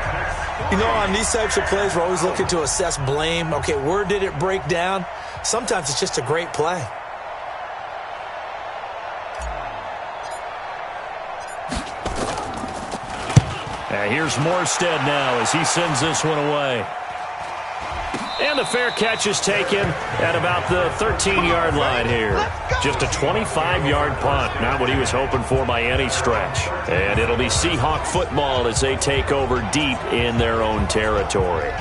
You know, on these types of plays, we're always looking to assess blame. Okay, where did it break down? Sometimes it's just a great play. Here's Morstead now as he sends this one away. And the fair catch is taken at about the 13-yard line here. Just a 25-yard punt. Not what he was hoping for by any stretch. And it'll be Seahawk football as they take over deep in their own territory.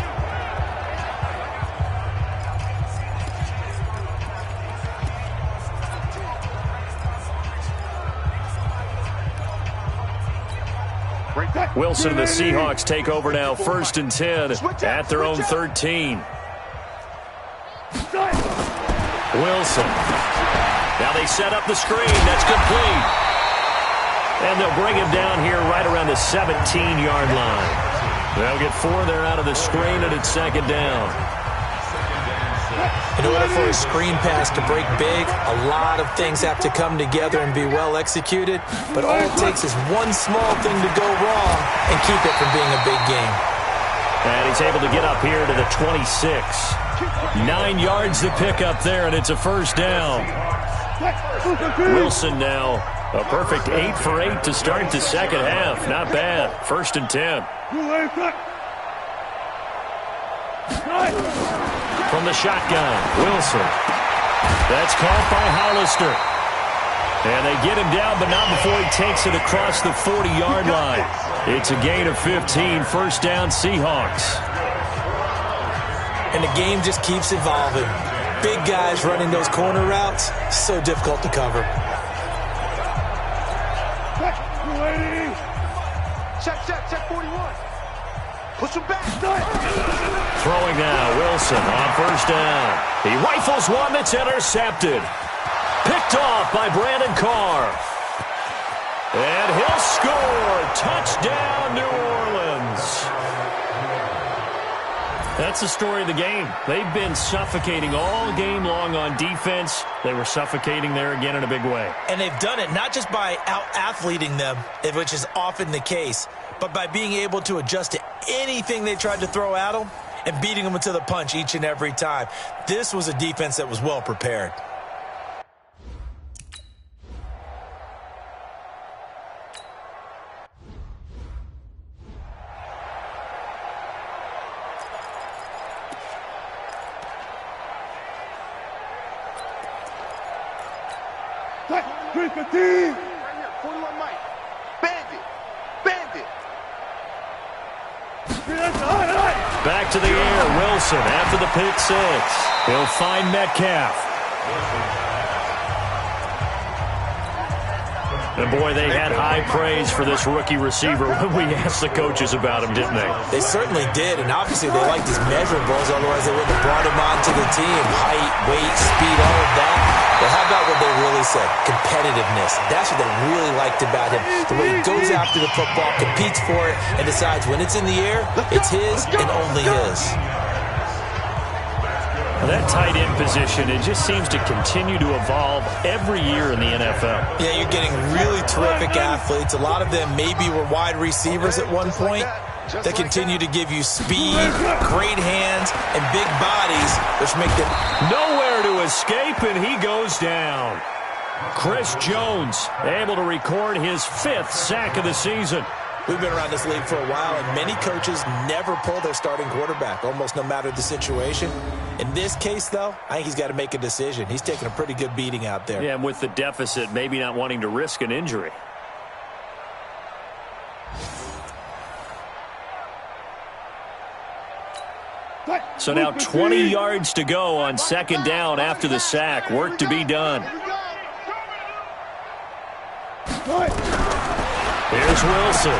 Wilson and the Seahawks take over now, 1st and 10 at their own 13. Wilson. Now they set up the screen. That's complete. And they'll bring him down here right around the 17-yard line. They'll get 4 there out of the screen, and it's 2nd down. In order for a screen pass to break big, a lot of things have to come together and be well executed. But all it takes is one small thing to go wrong and keep it from being a big game. And he's able to get up here to the 26. 9 yards to pick up there, and it's a 1st down. Wilson now a perfect 8 for 8 to start the 2nd half. Not bad. 1st and 10. From the shotgun, Wilson. That's caught by Hollister. And they get him down, but not before he takes it across the 40-yard line. It's a gain of 15, first down Seahawks. And the game just keeps evolving. Big guys running those corner routes, so difficult to cover. Check 41. Push him back. Throwing now, Wilson on first down. He rifles one that's intercepted. Picked off by Brandon Carr. And he'll score. Touchdown, New Orleans. That's the story of the game. They've been suffocating all game long on defense. They were suffocating there again in a big way. And they've done it not just by out-athleting them, which is often the case, but by being able to adjust to anything they tried to throw at them and beating them to the punch each and every time. This was a defense that was well prepared. Right here, 41 Mike. Bandit. Back to the air, Wilson after the pick six. He'll find Metcalf. And boy, they had high praise for this rookie receiver when we asked the coaches about him, didn't they? They certainly did, and obviously they liked his measurables, otherwise they wouldn't have brought him onto the team. Height, weight, speed, all of that. But how about what they really said? Competitiveness. That's what they really liked about him. The way he goes after the football, competes for it, and decides when it's in the air, it's his and only his. That tight end position, it just seems to continue to evolve every year in the NFL. Yeah, you're getting really terrific athletes. A lot of them maybe were wide receivers at one point. They continue to give you speed, great hands, and big bodies, which make them nowhere to escape, and he goes down. Chris Jones able to record his 5th sack of the season. We've been around this league for a while, and many coaches never pull their starting quarterback, almost no matter the situation. In this case, though, I think he's got to make a decision. He's taking a pretty good beating out there. Yeah, and with the deficit, maybe not wanting to risk an injury. So now 20 yards to go on second down after the sack. Work to be done. Here's Wilson.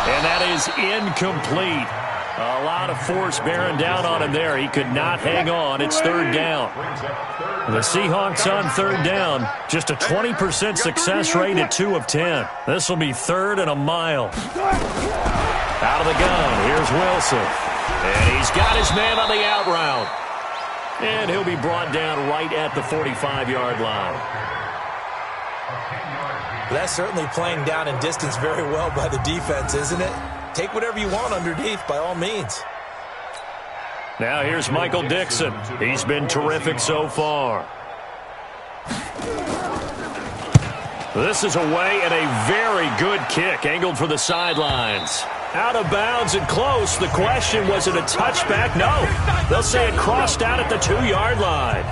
And that is incomplete. A lot of force bearing down on him there. He could not hang on. It's third down. The Seahawks on third down. Just a 20% success rate at 2 of 10. This will be third and a mile. Out of the gun. Here's Wilson. And he's got his man on the out route. And he'll be brought down right at the 45-yard line. That's certainly playing down in distance very well by the defense, isn't it? Take whatever you want underneath, by all means. Now here's Michael Dixon. He's been terrific so far. This is away and a very good kick, angled for the sidelines. Out of bounds and close. The question, was it a touchback? No. They'll say it crossed out at the 2-yard line.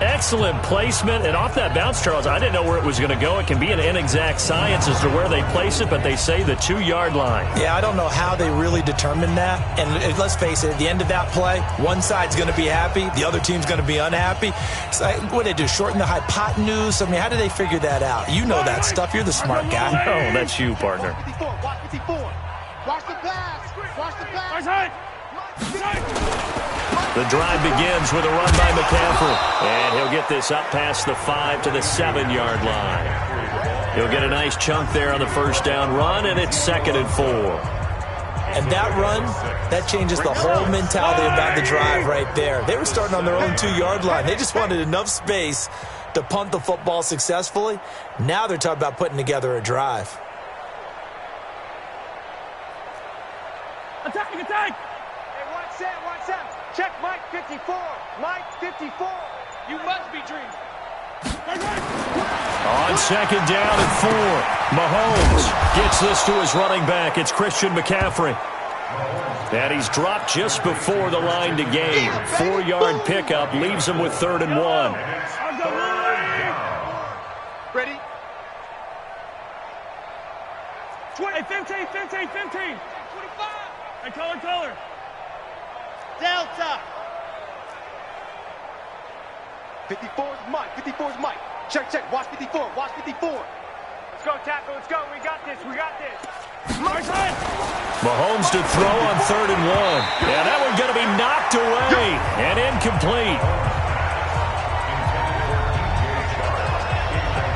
Excellent placement, and off that bounce, Charles, I didn't know where it was going to go. It can be an inexact science as to where they place it, but they say the 2-yard line. Yeah, I don't know how they really determined that. And let's face it, at the end of that play, one side's going to be happy, the other team's going to be unhappy. So what did they do, shorten the hypotenuse? I mean, how did they figure that out? You know that stuff. You're the smart guy. Oh, that's you, partner. Watch the pass. Watch the pass. The drive begins with a run by McCaffrey. And he'll get this up past the 5 to the 7-yard line. He'll get a nice chunk there on the first down run, and it's 2nd and 4. And that run, that changes the whole mentality about the drive right there. They were starting on their own 2-yard line. They just wanted enough space to punt the football successfully. Now they're talking about putting together a drive. Attack, attack! Hey, one set. Check Mike 54. Mike 54. You must be dreaming. On second down and 4, Mahomes gets this to his running back. It's Christian McCaffrey. And he's dropped just before the line to gain. 4-yard pickup leaves him with 3rd and 1. 20. Hey, 15, 15, 15. 25. Hey, color. Delta. 54 is Mike. 54 is Mike. Check. Watch 54. Watch 54. Let's go, tackle. Let's go. We got this. Mahomes to throw on 3rd and 1. Yeah, that one's going to be knocked away and incomplete.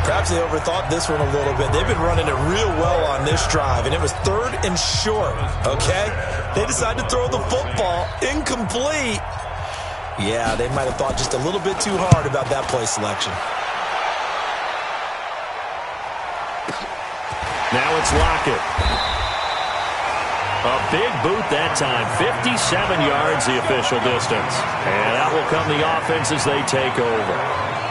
Perhaps they overthought this one a little bit. They've been running it real well on this drive, and it was 3rd and short, okay? They decided to throw the football incomplete. Yeah, they might have thought just a little bit too hard about that play selection. Now it's Lockett. A big boot that time. 57 yards the official distance. And that will come the offense as they take over.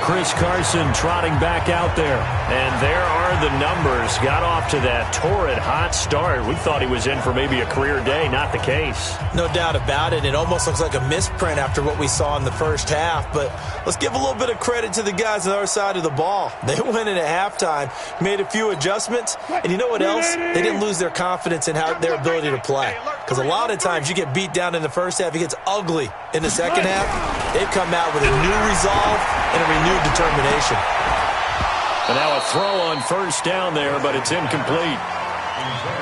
Chris Carson trotting back out there. And there are the numbers. Got off to that torrid hot start. We thought he was in for maybe a career day. Not the case. No doubt about it. It almost looks like a misprint after what we saw in the first half. But let's give a little bit of credit to the guys on the other side of the ball. They went in at halftime, made a few adjustments. And you know what else? They didn't lose their confidence in their ability to play. Because a lot of times you get beat down in the first half. It gets ugly in the second half. They've come out with a new resolve and a renewed determination. And now a throw on 1st down there, but it's incomplete.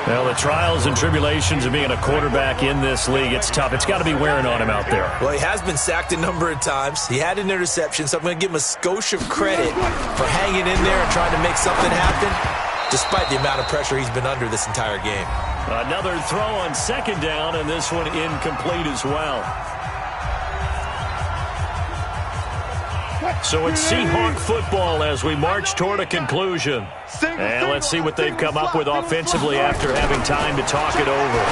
Well, the trials and tribulations of being a quarterback in this league, it's tough. It's got to be wearing on him out there. Well, he has been sacked a number of times. He had an interception, so I'm going to give him a skosh of credit for hanging in there and trying to make something happen, despite the amount of pressure he's been under this entire game. Another throw on 2nd down, and this one incomplete as well. So it's Seahawk football as we march toward a conclusion. And let's see what they've come up with offensively after having time to talk it over.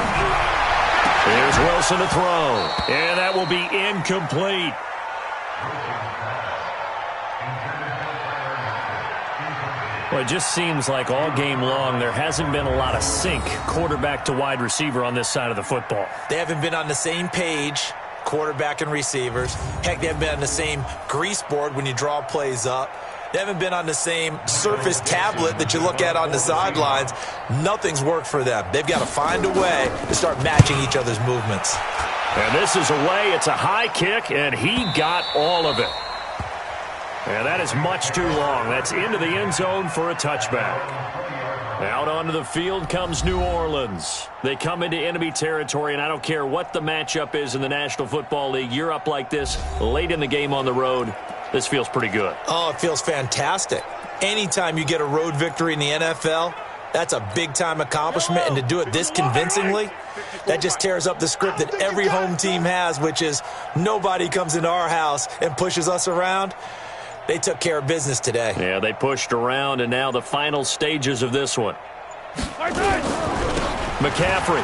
Here's Wilson to throw. And that will be incomplete. Well, it just seems like all game long there hasn't been a lot of sync quarterback to wide receiver on this side of the football. They haven't been on the same page, quarterback and receivers. Heck, they haven't been on the same grease board when you draw plays up. They haven't been on the same Surface tablet that you look at on the sidelines. Nothing's worked for them. They've got to find a way to start matching each other's movements. And this is away. It's a high kick, and he got all of it. And that is much too long. That's into the end zone for a touchback. Out onto the field comes New Orleans. They come into enemy territory, and I don't care what the matchup is in the National Football League. You're up like this late in the game on the road. This feels pretty good. Oh, it feels fantastic. Anytime you get a road victory in the NFL, that's a big-time accomplishment, and to do it this convincingly, that just tears up the script that every home team has, which is nobody comes into our house and pushes us around. They took care of business today. Yeah, they pushed around, and now the final stages of this one. McCaffrey.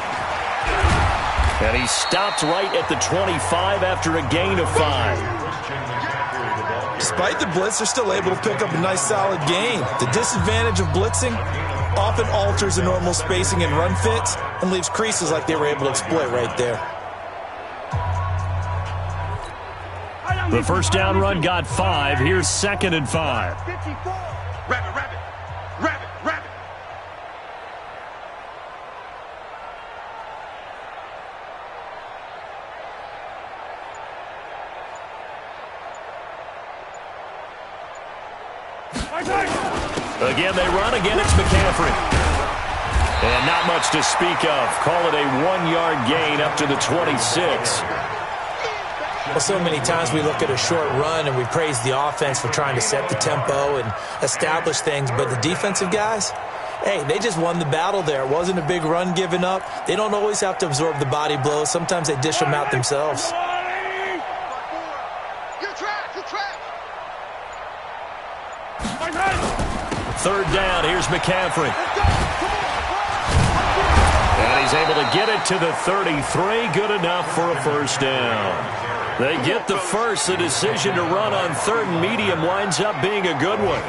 And he stopped right at the 25 after a gain of 5. Despite the blitz, they're still able to pick up a nice, solid gain. The disadvantage of blitzing often alters the normal spacing and run fits and leaves creases like they were able to exploit right there. The first down run got 5. Here's 2nd and 5. Rabbit. Again, they run. Again, it's McCaffrey. And not much to speak of. Call it a 1-yard gain up to the 26. Well, so many times we look at a short run and we praise the offense for trying to set the tempo and establish things, but the defensive guys, hey, they just won the battle there. It wasn't a big run given up. They don't always have to absorb the body blows. Sometimes they dish them out themselves. Third down, here's McCaffrey. And he's able to get it to the 33. Good enough for a first down. They get the first. The decision to run on 3rd and medium winds up being a good one.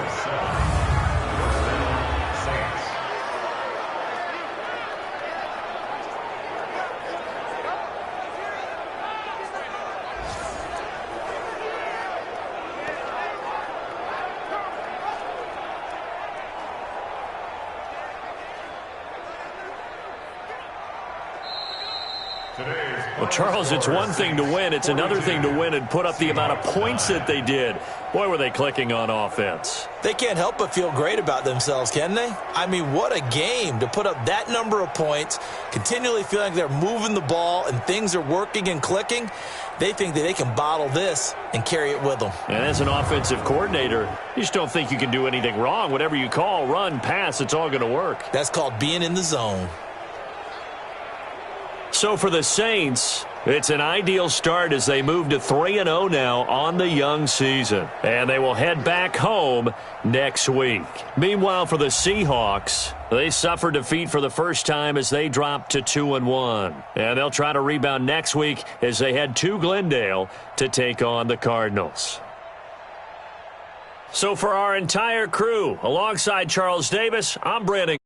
Well, Charles, it's one thing to win. It's another thing to win and put up the amount of points that they did. Boy, were they clicking on offense. They can't help but feel great about themselves, can they? I mean, what a game to put up that number of points, continually feeling like they're moving the ball and things are working and clicking. They think that they can bottle this and carry it with them. And as an offensive coordinator, you just don't think you can do anything wrong. Whatever you call, run, pass, it's all going to work. That's called being in the zone. So for the Saints, it's an ideal start as they move to 3-0 now on the young season. And they will head back home next week. Meanwhile, for the Seahawks, they suffered defeat for the first time as they dropped to 2-1. And they'll try to rebound next week as they head to Glendale to take on the Cardinals. So for our entire crew, alongside Charles Davis, I'm Brandon.